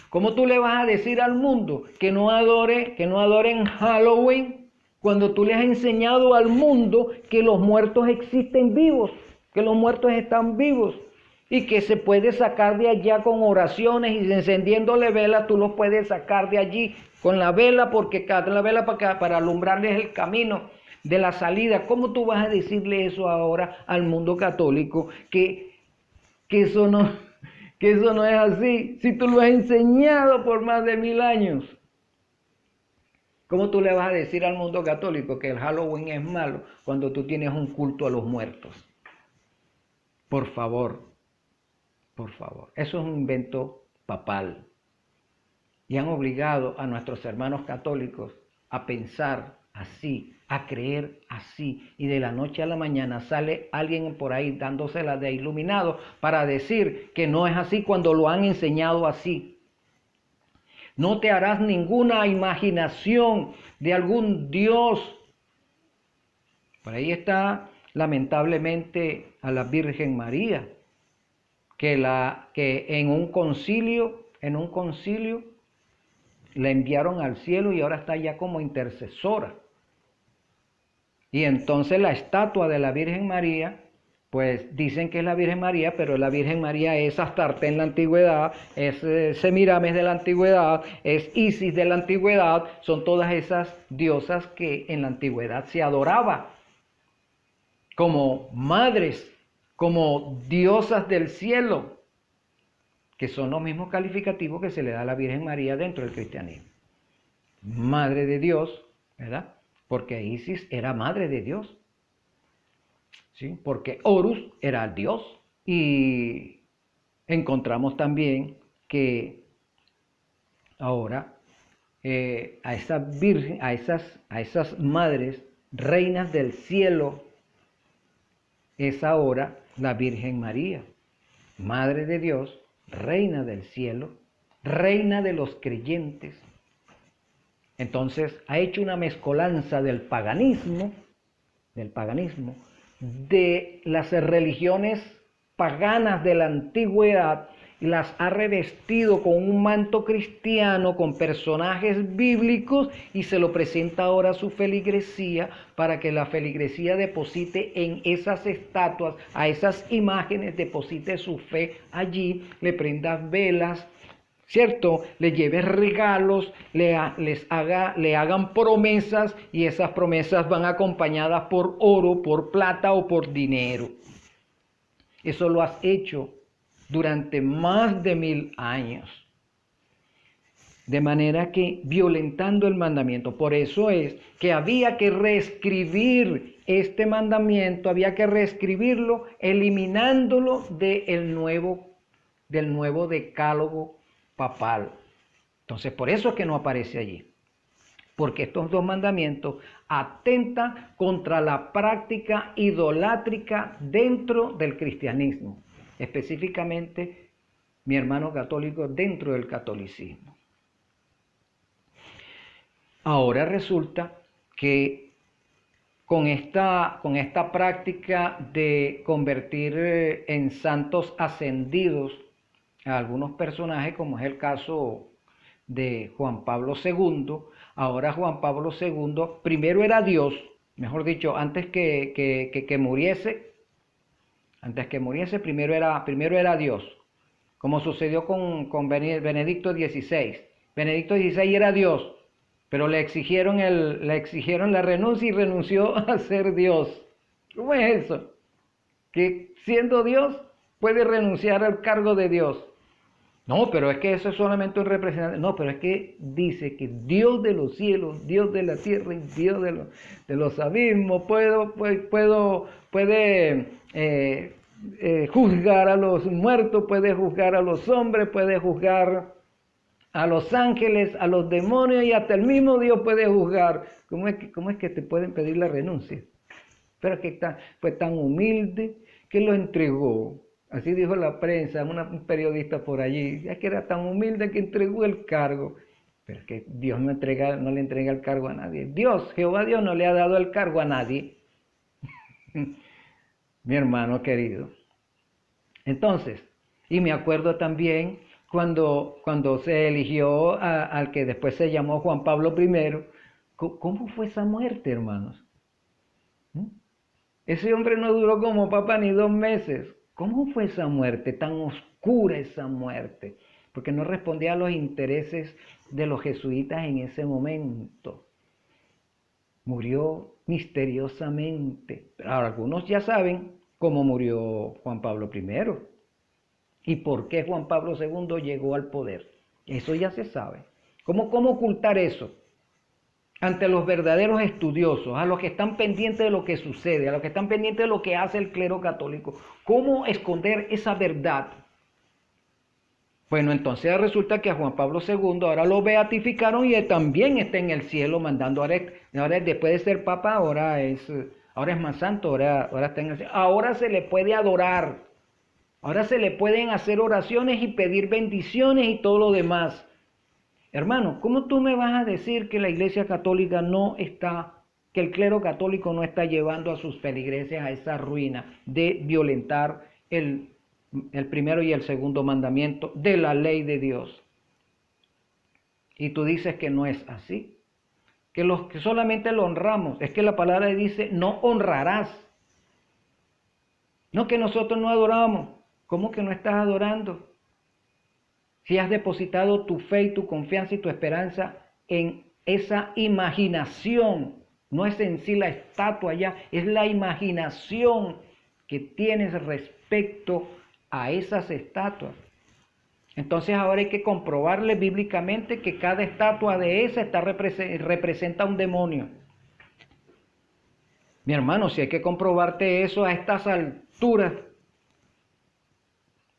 ¿Cómo tú le vas a decir al mundo que no adoren Halloween cuando tú le has enseñado al mundo que los muertos existen vivos, que los muertos están vivos y que se puede sacar de allá con oraciones y encendiéndole velas tú los puedes sacar de allí con la vela para alumbrarles el camino de la salida? ¿Cómo tú vas a decirle eso ahora al mundo católico que eso no es así, si tú lo has enseñado por más de 1000 años? ¿Cómo tú le vas a decir al mundo católico que el Halloween es malo cuando tú tienes un culto a los muertos? Por favor, eso es un invento papal. Y han obligado a nuestros hermanos católicos a pensar así, a creer así, y de la noche a la mañana sale alguien por ahí dándosela de iluminado para decir que no es así cuando lo han enseñado así. No te harás ninguna imaginación de algún Dios. Por ahí está lamentablemente a la Virgen María, que en un concilio la enviaron al cielo y ahora está ya como intercesora. Y entonces la estatua de la Virgen María, pues dicen que es la Virgen María, pero la Virgen María es Astarte en la antigüedad, es Semiramis de la antigüedad, es Isis de la antigüedad, son todas esas diosas que en la antigüedad se adoraba como madres, como diosas del cielo, que son los mismos calificativos que se le da a la Virgen María dentro del cristianismo. Madre de Dios, ¿verdad? Porque Isis era madre de Dios, ¿sí? Porque Horus era el Dios. Y encontramos también que ahora a esas madres, reinas del cielo, es ahora la Virgen María, Madre de Dios, Reina del cielo, reina de los creyentes. Entonces ha hecho una mezcolanza del paganismo, de las religiones paganas de la antigüedad, y las ha revestido con un manto cristiano, con personajes bíblicos, y se lo presenta ahora a su feligresía, para que la feligresía deposite en esas estatuas, a esas imágenes, deposite su fe allí, le prendas velas, ¿cierto? Le lleves regalos, le hagan promesas, y esas promesas van acompañadas por oro, por plata o por dinero. Eso lo has hecho durante más de 1000 años. De manera que violentando el mandamiento. Por eso es que había que reescribir este mandamiento, había que reescribirlo, eliminándolo del nuevo decálogo papal. Entonces, por eso es que no aparece allí. Porque estos dos mandamientos atentan contra la práctica idolátrica dentro del cristianismo. Específicamente, mi hermano católico, dentro del catolicismo. Ahora resulta que con esta práctica de convertir en santos ascendidos a algunos personajes, como es el caso de Juan Pablo II, ahora Juan Pablo II primero era Dios, mejor dicho, antes que muriese, primero era Dios, como sucedió con Benedicto XVI. Benedicto XVI era Dios, pero le exigieron la renuncia y renunció a ser Dios. ¿Cómo es eso? Que siendo Dios puede renunciar al cargo de Dios. No, pero es que eso es solamente un representante. No, pero es que dice que Dios de los cielos, Dios de la tierra y Dios de los abismos puede juzgar a los muertos, puede juzgar a los hombres, puede juzgar a los ángeles, a los demonios, y hasta el mismo Dios puede juzgar. ¿Cómo es que te pueden pedir la renuncia? Pero que fue tan humilde que lo entregó. Así dijo la prensa, un periodista por allí, ya que era tan humilde que entregó el cargo. Pero es que Dios no le entrega el cargo a nadie. Jehová Dios no le ha dado el cargo a nadie. Mi hermano querido. Entonces, y me acuerdo también cuando se eligió al que después se llamó Juan Pablo I, ¿cómo fue esa muerte, hermanos? Ese hombre no duró como papa ni 2 meses. ¿Cómo fue esa muerte? Tan oscura esa muerte. Porque no respondía a los intereses de los jesuitas en ese momento. Murió misteriosamente. Ahora, algunos ya saben cómo murió Juan Pablo I. Y por qué Juan Pablo II llegó al poder. Eso ya se sabe. ¿Cómo ocultar eso? Ante los verdaderos estudiosos, a los que están pendientes de lo que sucede, a los que están pendientes de lo que hace el clero católico. ¿Cómo esconder esa verdad? Bueno, entonces resulta que a Juan Pablo II ahora lo beatificaron y él también está en el cielo mandando, ahora después de ser papa, ahora es más santo, ahora está en el cielo. Ahora se le puede adorar, ahora se le pueden hacer oraciones y pedir bendiciones y todo lo demás. Hermano, ¿cómo tú me vas a decir que la Iglesia Católica que el clero católico no está llevando a sus feligreses a esa ruina de violentar el primero y el segundo mandamiento de la ley de Dios? Y tú dices que no es así, que solamente lo honramos. Es que la palabra dice, no honrarás. No, que nosotros no adoramos. ¿Cómo que no estás adorando? Si has depositado tu fe y tu confianza y tu esperanza en esa imaginación, no es en sí la estatua ya, es la imaginación que tienes respecto a esas estatuas. Entonces ahora hay que comprobarle bíblicamente que cada estatua de esa representa un demonio. Mi hermano, si hay que comprobarte eso a estas alturas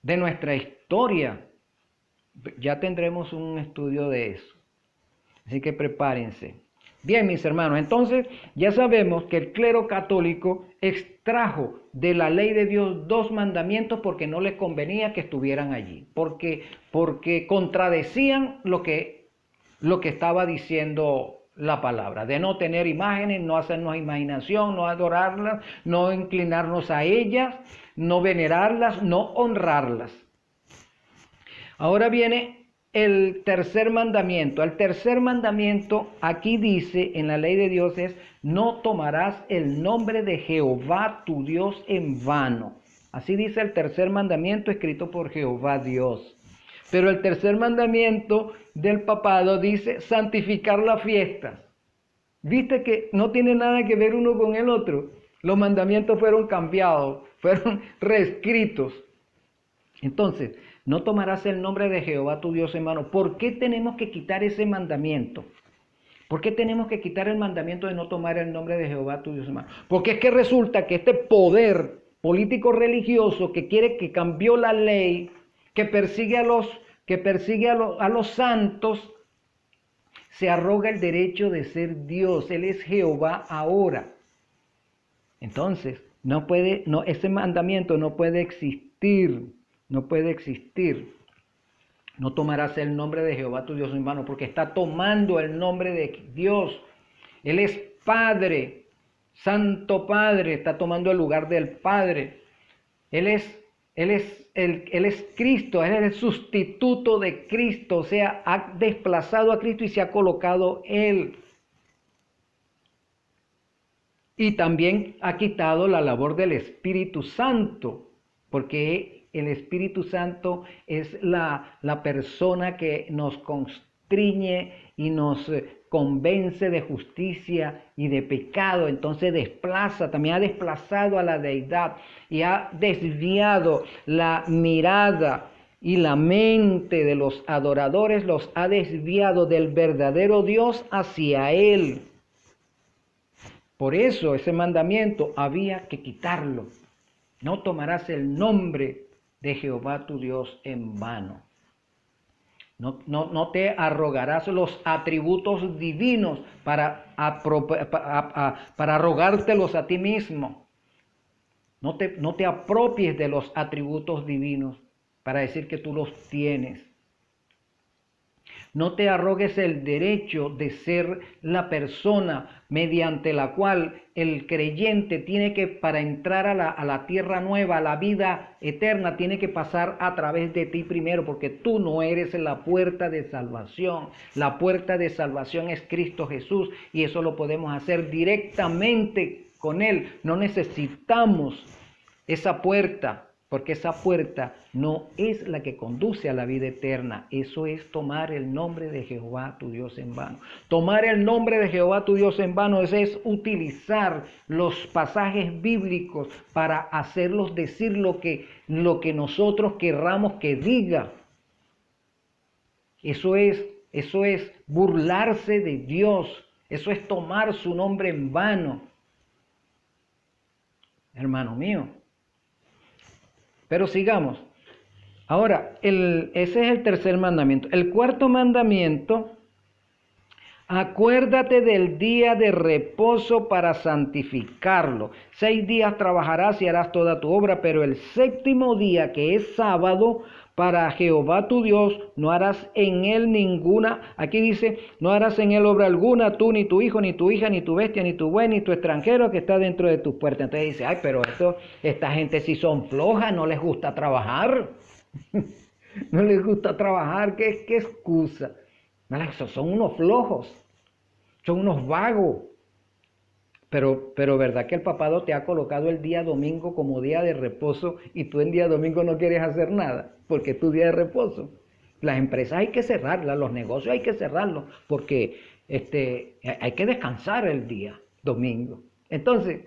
de nuestra historia, ya tendremos un estudio de eso. Así que prepárense. Bien, mis hermanos, entonces ya sabemos que el clero católico extrajo de la ley de Dios 2 mandamientos porque no les convenía que estuvieran allí, porque contradecían lo que estaba diciendo la palabra, de no tener imágenes, no hacernos imaginación, no adorarlas, no inclinarnos a ellas, no venerarlas, no honrarlas. Ahora viene el tercer mandamiento. El tercer mandamiento aquí dice en la ley de Dios es: no tomarás el nombre de Jehová tu Dios en vano. Así dice el tercer mandamiento escrito por Jehová Dios. Pero el tercer mandamiento del papado dice santificar las fiestas. ¿Viste que no tiene nada que ver uno con el otro? Los mandamientos fueron cambiados, fueron reescritos. Entonces, no tomarás el nombre de Jehová tu Dios en vano. ¿Por qué tenemos que quitar ese mandamiento? ¿Por qué tenemos que quitar el mandamiento de no tomar el nombre de Jehová tu Dios en vano? Porque es que resulta que este poder político religioso que quiere, que cambió la ley, que persigue a los santos, se arroga el derecho de ser Dios. Él es Jehová ahora. Entonces, ese mandamiento no puede existir. No puede existir. No tomarás el nombre de Jehová tu Dios en vano, porque está tomando el nombre de Dios. Él es Padre, Santo Padre, está tomando el lugar del Padre. Él es Cristo, Él es el sustituto de Cristo, o sea, ha desplazado a Cristo y se ha colocado Él. Y también ha quitado la labor del Espíritu Santo, porque el Espíritu Santo es la persona que nos constriñe y nos convence de justicia y de pecado. Entonces también ha desplazado a la deidad y ha desviado la mirada y la mente de los adoradores, los ha desviado del verdadero Dios hacia Él. Por eso ese mandamiento había que quitarlo. No tomarás el nombre de Jehová tu Dios en vano. No te arrogarás los atributos divinos para arrogártelos a ti mismo. No te apropies de los atributos divinos para decir que tú los tienes. No te arrogues el derecho de ser la persona mediante la cual el creyente tiene que, para entrar a la tierra nueva, a la vida eterna, tiene que pasar a través de ti primero, porque tú no eres la puerta de salvación. La puerta de salvación es Cristo Jesús, y eso lo podemos hacer directamente con Él. No necesitamos esa puerta, porque esa puerta no es la que conduce a la vida eterna. Eso es tomar el nombre de Jehová tu Dios en vano. Tomar el nombre de Jehová tu Dios en vano es utilizar los pasajes bíblicos para hacerlos decir lo que nosotros querramos que diga. Eso es burlarse de Dios. Eso es tomar su nombre en vano. Hermano mío. Pero sigamos. Ahora, ese es el tercer mandamiento. El cuarto mandamiento: acuérdate del día de reposo para santificarlo. 6 días trabajarás y harás toda tu obra, pero el séptimo día, que es sábado, para Jehová tu Dios, no harás en él ninguna, aquí dice, no harás en él obra alguna, tú, ni tu hijo, ni tu hija, ni tu bestia, ni tu buey, ni tu extranjero que está dentro de tus puertas. Entonces dice, ay, pero esta gente sí son flojas, no les gusta trabajar. No les gusta trabajar, ¿qué excusa? Son unos flojos, son unos vagos. Pero verdad que el papado te ha colocado el día domingo como día de reposo y tú en día domingo no quieres hacer nada porque es tu día de reposo. Las empresas hay que cerrarlas, los negocios hay que cerrarlos porque hay que descansar el día domingo. Entonces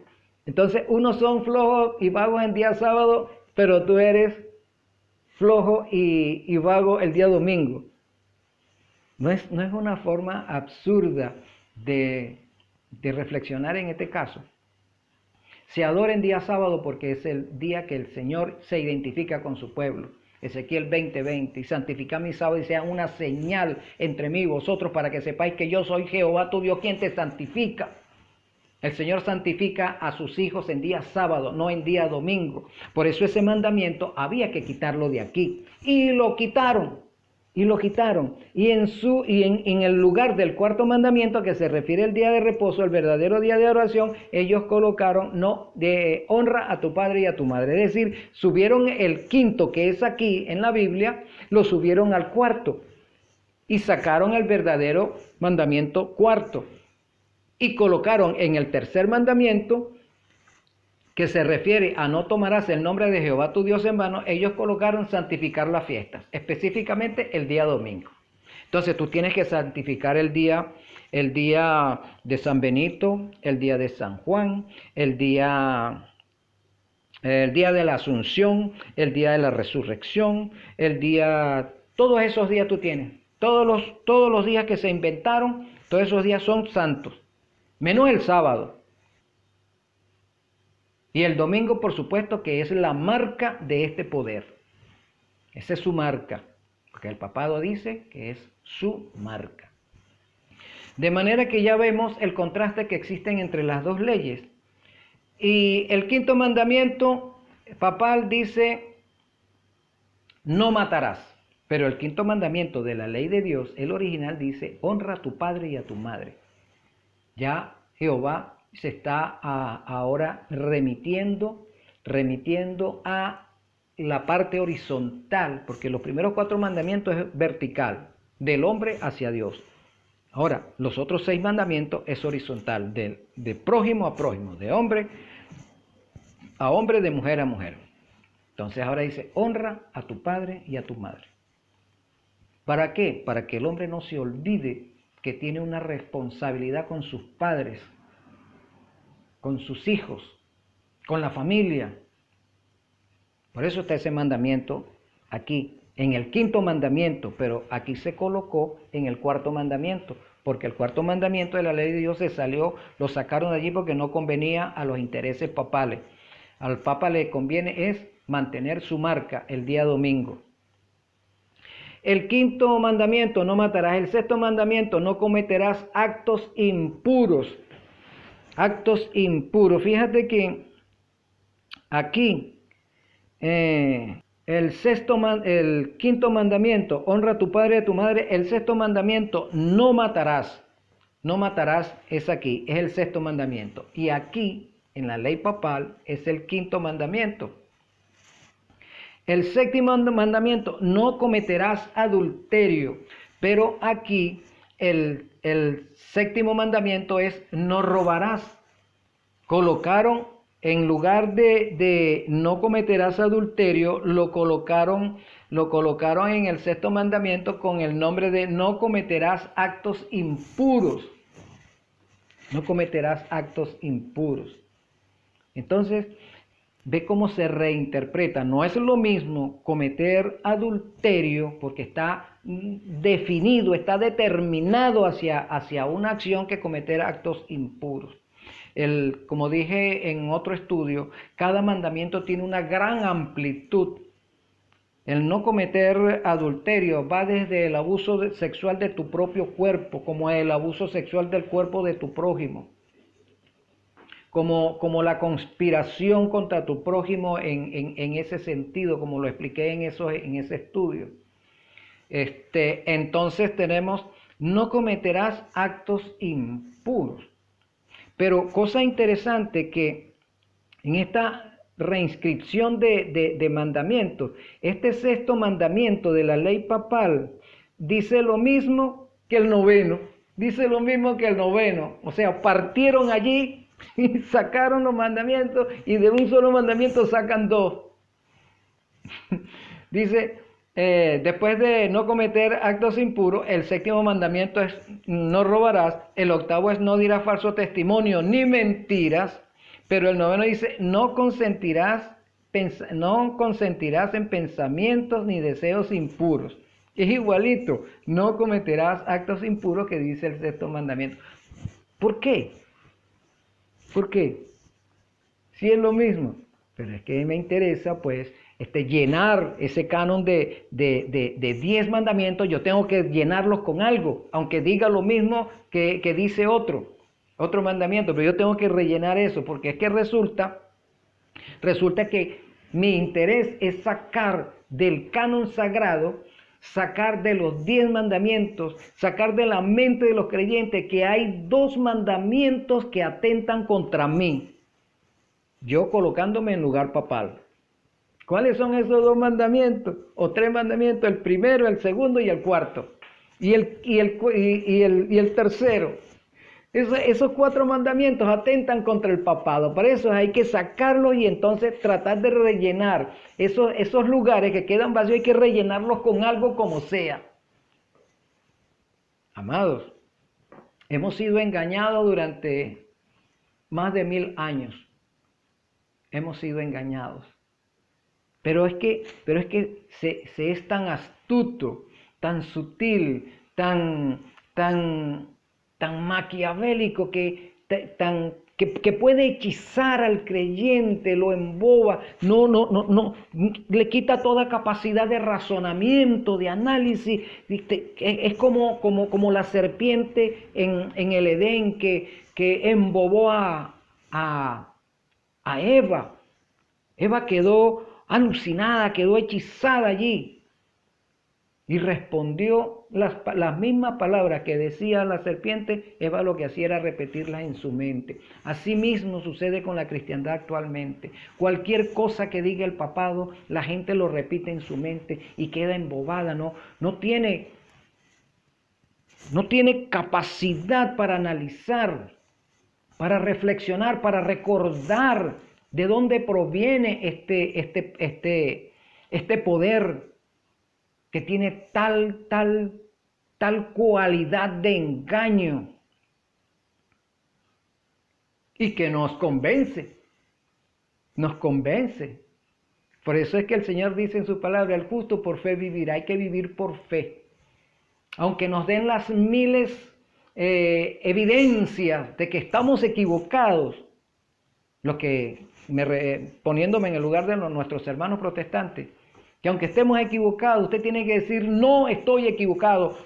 unos son flojos y vagos en día sábado, pero tú eres flojo y vago el día domingo. No es una forma absurda de reflexionar en este caso. Se adora en día sábado porque es el día que el Señor se identifica con su pueblo. Ezequiel 20:20, y santificad mi sábado y sea una señal entre mí y vosotros para que sepáis que yo soy Jehová tu Dios quien te santifica. El Señor santifica a sus hijos en día sábado, no en día domingo. Por eso ese mandamiento había que quitarlo de aquí. Y lo quitaron. Y lo quitaron. Y en el lugar del cuarto mandamiento, que se refiere al día de reposo, el verdadero día de oración, ellos colocaron de honra a tu padre y a tu madre. Es decir, subieron el quinto, que es aquí en la Biblia, lo subieron al cuarto. Y sacaron el verdadero mandamiento cuarto. Y colocaron en el tercer mandamiento, que se refiere a no tomarás el nombre de Jehová tu Dios en vano, ellos colocaron santificar las fiestas, específicamente el día domingo. Entonces tú tienes que santificar el día de San Benito, el día de San Juan, el día de la Asunción, el día de la Resurrección, todos esos días tú tienes. Todos los días que se inventaron, todos esos días son santos, menos el sábado. Y el domingo, por supuesto, que es la marca de este poder. Esa es su marca, porque el papado dice que es su marca. De manera que ya vemos el contraste que existen entre las dos leyes. Y el quinto mandamiento papal dice, no matarás. Pero el quinto mandamiento de la ley de Dios, el original, dice, honra a tu padre y a tu madre. Ya Jehová se está ahora remitiendo a la parte horizontal, porque los primeros 4 mandamientos es vertical, del hombre hacia Dios. Ahora, los otros 6 mandamientos es horizontal, de prójimo a prójimo, de hombre a hombre, de mujer a mujer. Entonces ahora dice, honra a tu padre y a tu madre. ¿Para qué? Para que el hombre no se olvide que tiene una responsabilidad con sus padres, con sus hijos, con la familia. Por eso está ese mandamiento aquí, en el quinto mandamiento, pero aquí se colocó en el cuarto mandamiento, porque el cuarto mandamiento de la ley de Dios lo sacaron de allí porque no convenía a los intereses papales. Al Papa le conviene es mantener su marca el día domingo. El quinto mandamiento, no matarás. El sexto mandamiento, no cometerás actos impuros. Actos impuros. Fíjate que aquí el quinto mandamiento, honra a tu padre y a tu madre. El sexto mandamiento, no matarás. No matarás es aquí, es el sexto mandamiento. Y aquí, en la ley papal, es el quinto mandamiento. El séptimo mandamiento, no cometerás adulterio. Pero aquí el séptimo mandamiento es no robarás. Colocaron, en lugar de no cometerás adulterio, lo colocaron en el sexto mandamiento con el nombre de no cometerás actos impuros. No cometerás actos impuros. Entonces, ve cómo se reinterpreta. No es lo mismo cometer adulterio porque está definido, está determinado hacia una acción, que cometer actos impuros. Como dije en otro estudio, cada mandamiento tiene una gran amplitud. El no cometer adulterio va desde el abuso sexual de tu propio cuerpo, como el abuso sexual del cuerpo de tu prójimo. Como la conspiración contra tu prójimo en ese sentido, como lo expliqué en ese estudio. Entonces tenemos, no cometerás actos impuros. Pero cosa interesante que en esta reinscripción de mandamientos, este sexto mandamiento de la ley papal dice lo mismo que el noveno. Dice lo mismo que el noveno. O sea, partieron allí y sacaron los mandamientos, y de un solo mandamiento sacan 2. Dice, después de no cometer actos impuros, el séptimo mandamiento es no robarás, el octavo es no dirás falso testimonio ni mentiras, pero el noveno dice no consentirás en pensamientos ni deseos impuros. Es igualito, no cometerás actos impuros, que dice el sexto mandamiento. ¿Por qué? ¿Por qué? Si es lo mismo. Pero es que me interesa, pues, llenar ese canon de 10 mandamientos, yo tengo que llenarlos con algo, aunque diga lo mismo que dice otro mandamiento, pero yo tengo que rellenar eso, porque es que resulta que mi interés es sacar del canon sagrado, sacar de los 10 mandamientos, sacar de la mente de los creyentes que hay 2 mandamientos que atentan contra mí, yo colocándome en lugar papal. ¿Cuáles son esos 2 mandamientos? O 3 mandamientos, el primero, el segundo y el cuarto. Y el tercero. Esos 4 mandamientos atentan contra el papado. Para eso hay que sacarlos y entonces tratar de rellenar esos lugares que quedan vacíos, hay que rellenarlos con algo como sea. Amados, hemos sido engañados durante más de 1000 años. Hemos sido engañados. Pero es que se es tan astuto, tan sutil, tan maquiavélico que puede hechizar al creyente, lo emboba, no, le quita toda capacidad de razonamiento, de análisis. Es como la serpiente en el Edén que embobó a Eva. Eva quedó alucinada, quedó hechizada allí y respondió las mismas palabras que decía la serpiente. Eva lo que hacía era repetirlas en su mente. Así mismo sucede con la cristiandad actualmente. Cualquier cosa que diga el papado, la gente lo repite en su mente y queda embobada, no tiene capacidad para analizar, para reflexionar, para recordar de dónde proviene este poder que tiene tal cualidad de engaño y que nos convence. Por eso es que el Señor dice en su palabra, el justo por fe vivirá. Hay que vivir por fe. Aunque nos den las miles evidencias de que estamos equivocados, poniéndome en el lugar de nuestros hermanos protestantes, que aunque estemos equivocados, usted tiene que decir, no estoy equivocado,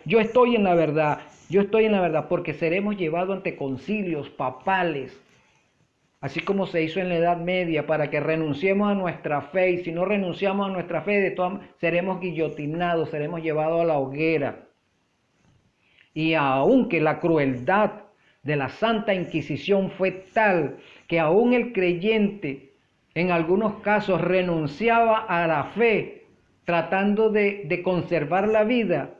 yo estoy en la verdad, porque seremos llevados ante concilios papales, así como se hizo en la Edad Media, para que renunciemos a nuestra fe, y si no renunciamos a nuestra fe, seremos guillotinados, seremos llevados a la hoguera. Y aunque la crueldad de la Santa Inquisición fue tal que aún el creyente en algunos casos renunciaba a la fe tratando de conservar la vida,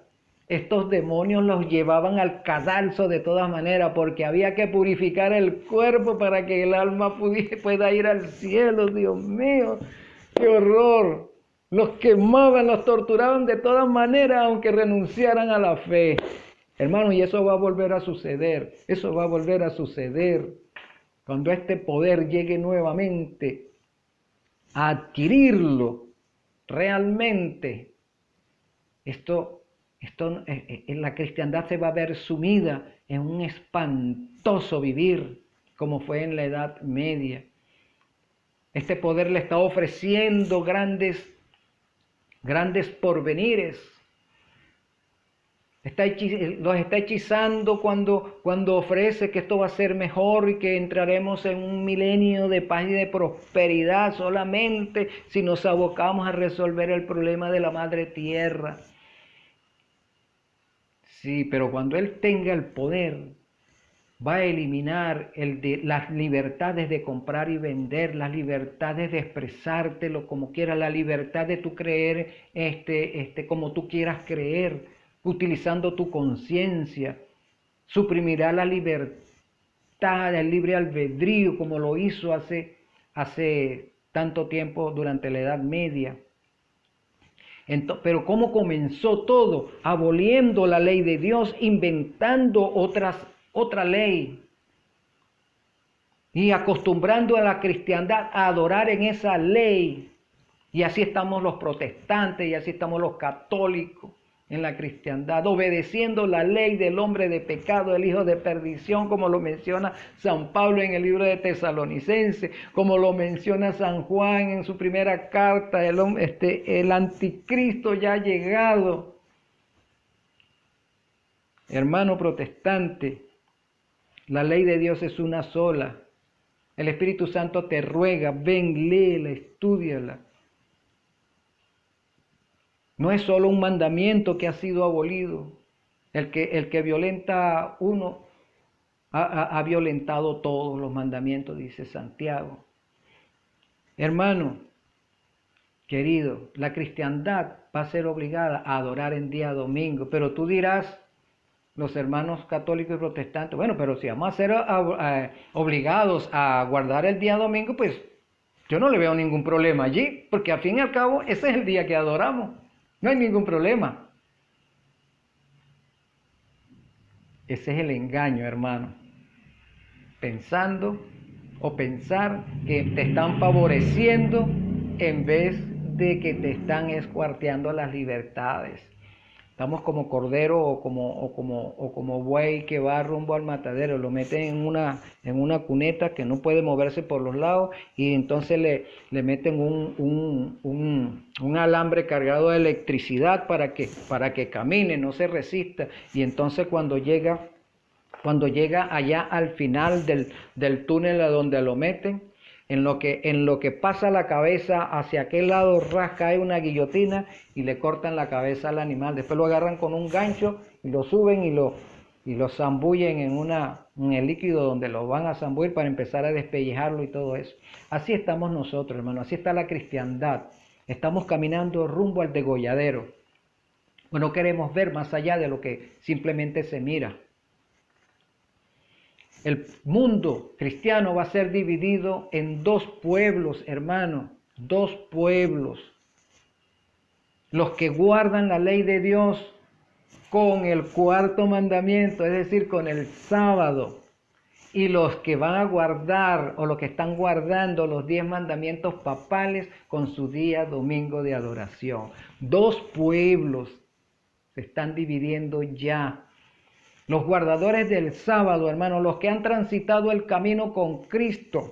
estos demonios los llevaban al cadalso de todas maneras, porque había que purificar el cuerpo para que el alma pueda ir al cielo. Dios mío, qué horror. Los quemaban, los torturaban de todas maneras, aunque renunciaran a la fe. Hermano, y eso va a volver a suceder. Cuando este poder llegue nuevamente a adquirirlo realmente, la cristiandad se va a ver sumida en un espantoso vivir, como fue en la Edad Media. Este poder le está ofreciendo grandes porvenires. Los está hechizando cuando ofrece que esto va a ser mejor y que entraremos en un milenio de paz y de prosperidad solamente si nos abocamos a resolver el problema de la madre tierra. Sí, pero cuando Él tenga el poder, va a eliminar las libertades de comprar y vender, las libertades de expresártelo como quieras, la libertad de tú creer como tú quieras creer, utilizando tu conciencia. Suprimirá la libertad, el libre albedrío, como lo hizo hace tanto tiempo durante la Edad Media. Pero ¿cómo comenzó todo? Aboliendo la ley de Dios, inventando otra ley y acostumbrando a la cristiandad a adorar en esa ley. Y así estamos los protestantes y así estamos los católicos. en la cristiandad, obedeciendo la ley del hombre de pecado, el hijo de perdición, como lo menciona San Pablo en el libro de Tesalonicenses, como lo menciona San Juan en su primera carta, el anticristo ya ha llegado. Hermano protestante, la ley de Dios es una sola. El Espíritu Santo te ruega, ven, léela, estúdiala. No es solo un mandamiento que ha sido abolido. El que violenta uno ha violentado todos los mandamientos, dice Santiago. Hermano, querido, la cristiandad va a ser obligada a adorar en día domingo, pero tú dirás, los hermanos católicos y protestantes, bueno, pero si vamos a ser obligados a guardar el día domingo, pues yo no le veo ningún problema allí, porque al fin y al cabo ese es el día que adoramos. No hay ningún problema. Ese es el engaño, hermano. Pensar que te están favoreciendo en vez de que te están escuarteando las libertades. Estamos como cordero o como buey que va rumbo al matadero, lo meten en una cuneta que no puede moverse por los lados y entonces le meten un alambre cargado de electricidad para que camine, no se resista. Y entonces cuando llega allá al final del túnel a donde lo meten, en lo que pasa la cabeza hacia aquel lado, rasca hay una guillotina y le cortan la cabeza al animal. Después lo agarran con un gancho y lo suben y lo zambullen en el líquido donde lo van a zambullir para empezar a despellejarlo y todo eso. Así estamos nosotros, hermano, así está la cristiandad. Estamos caminando rumbo al degolladero. No queremos ver más allá de lo que simplemente se mira. El mundo cristiano va a ser dividido en dos pueblos, hermano, dos pueblos. Los que guardan la ley de Dios con el cuarto mandamiento, es decir, con el sábado. Y los que van a guardar o los que están guardando los 10 mandamientos papales con su día domingo de adoración. Dos pueblos se están dividiendo ya. Los guardadores del sábado, hermanos, los que han transitado el camino con Cristo,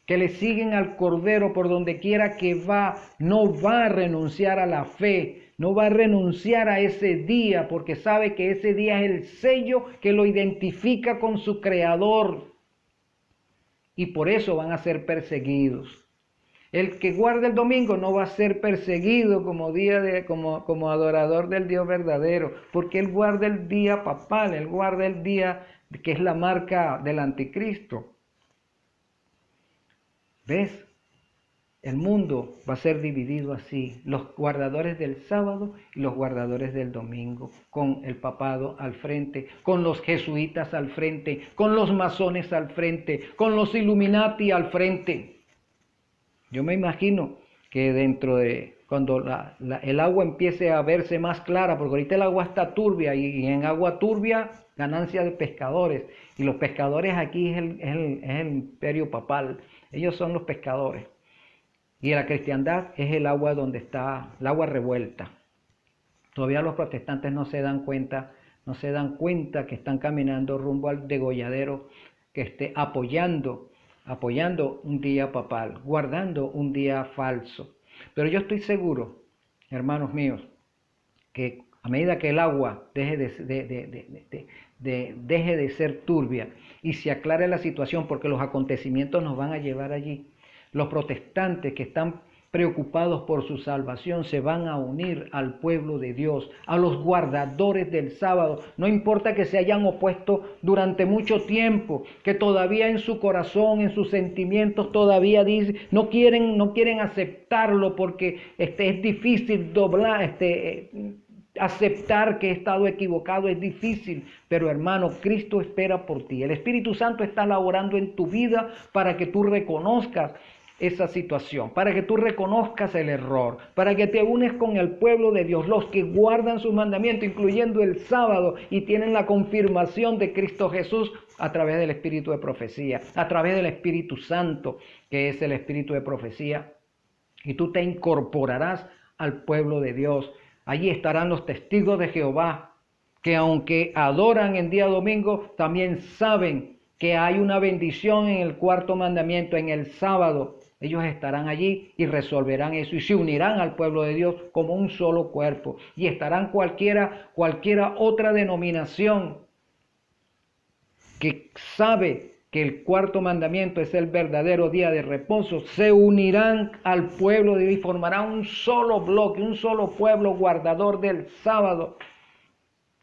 que le siguen al Cordero por donde quiera que va, no va a renunciar a la fe, no va a renunciar a ese día, porque sabe que ese día es el sello que lo identifica con su Creador. Y por eso van a ser perseguidos. El que guarda el domingo no va a ser perseguido como adorador del Dios verdadero, porque él guarda el día papal, él guarda el día que es la marca del anticristo. ¿Ves? El mundo va a ser dividido así, los guardadores del sábado y los guardadores del domingo, con el papado al frente, con los jesuitas al frente, con los masones al frente, con los Illuminati al frente. Yo me imagino que dentro de cuando el agua empiece a verse más clara, porque ahorita el agua está turbia y en agua turbia ganancia de pescadores, y los pescadores aquí es el imperio papal, ellos son los pescadores, y la cristiandad es el agua donde está, el agua revuelta. Todavía los protestantes no se dan cuenta que están caminando rumbo al degolladero, que esté apoyando un día papal, guardando un día falso. Pero yo estoy seguro, hermanos míos, que a medida que el agua deje de ser turbia y se aclare la situación, porque los acontecimientos nos van a llevar allí, los protestantes que están preocupados por su salvación se van a unir al pueblo de Dios, a los guardadores del sábado. No importa que se hayan opuesto durante mucho tiempo, que todavía en su corazón, en sus sentimientos todavía no quieren aceptarlo porque es difícil aceptar que he estado equivocado, es difícil, pero hermano, Cristo espera por ti. El Espíritu Santo está laborando en tu vida para que tú reconozcas esa situación, para que tú reconozcas el error, para que te unes con el pueblo de Dios, los que guardan sus mandamientos, incluyendo el sábado, y tienen la confirmación de Cristo Jesús a través del Espíritu de profecía, a través del Espíritu Santo, que es el Espíritu de profecía, y tú te incorporarás al pueblo de Dios, Allí estarán los testigos de Jehová, que aunque adoran en día domingo, también saben que hay una bendición en el cuarto mandamiento, en el sábado. Ellos estarán allí y resolverán eso y se unirán al pueblo de Dios como un solo cuerpo. Y estarán cualquiera otra denominación que sabe que el cuarto mandamiento es el verdadero día de reposo, se unirán al pueblo de Dios y formarán un solo bloque, un solo pueblo guardador del sábado,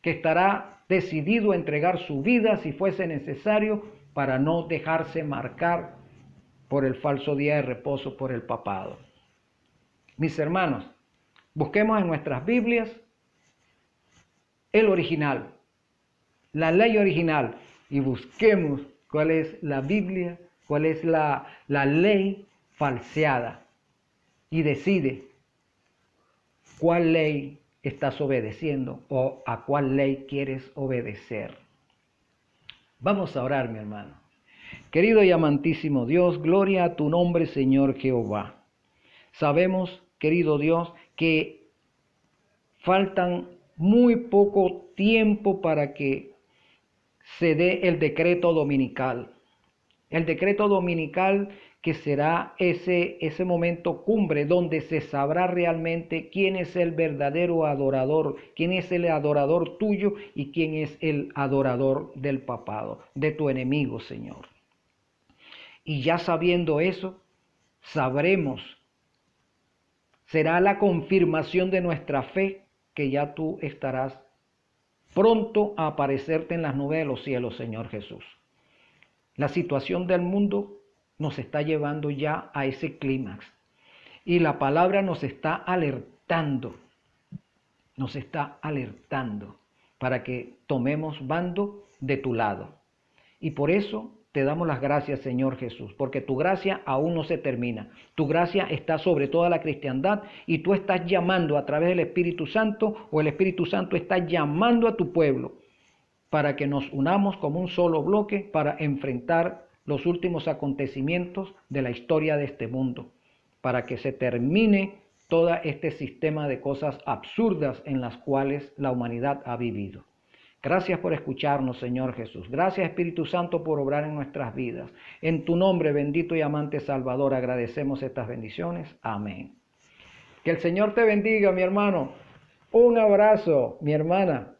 que estará decidido a entregar su vida si fuese necesario para no dejarse marcar por el falso día de reposo, por el papado. Mis hermanos, busquemos en nuestras Biblias el original, la ley original, y busquemos cuál es la Biblia, cuál es la ley falseada, y decide cuál ley estás obedeciendo o a cuál ley quieres obedecer. Vamos a orar, mi hermano. Querido y amantísimo Dios, gloria a tu nombre, Señor Jehová. Sabemos, querido Dios, que faltan muy poco tiempo para que se dé el decreto dominical. El decreto dominical que será ese momento cumbre donde se sabrá realmente quién es el verdadero adorador, quién es el adorador tuyo y quién es el adorador del papado, de tu enemigo, Señor. Y ya sabiendo eso, sabremos, será la confirmación de nuestra fe que ya tú estarás pronto a aparecerte en las nubes de los cielos, Señor Jesús. La situación del mundo nos está llevando ya a ese clímax. Y la palabra nos está alertando para que tomemos bando de tu lado. Y por eso te damos las gracias, Señor Jesús, porque tu gracia aún no se termina. Tu gracia está sobre toda la cristiandad y tú estás llamando a través del Espíritu Santo, o el Espíritu Santo está llamando a tu pueblo para que nos unamos como un solo bloque para enfrentar los últimos acontecimientos de la historia de este mundo, para que se termine todo este sistema de cosas absurdas en las cuales la humanidad ha vivido. Gracias por escucharnos, Señor Jesús. Gracias, Espíritu Santo, por obrar en nuestras vidas. En tu nombre, bendito y amante Salvador, agradecemos estas bendiciones. Amén. Que el Señor te bendiga, mi hermano. Un abrazo, mi hermana.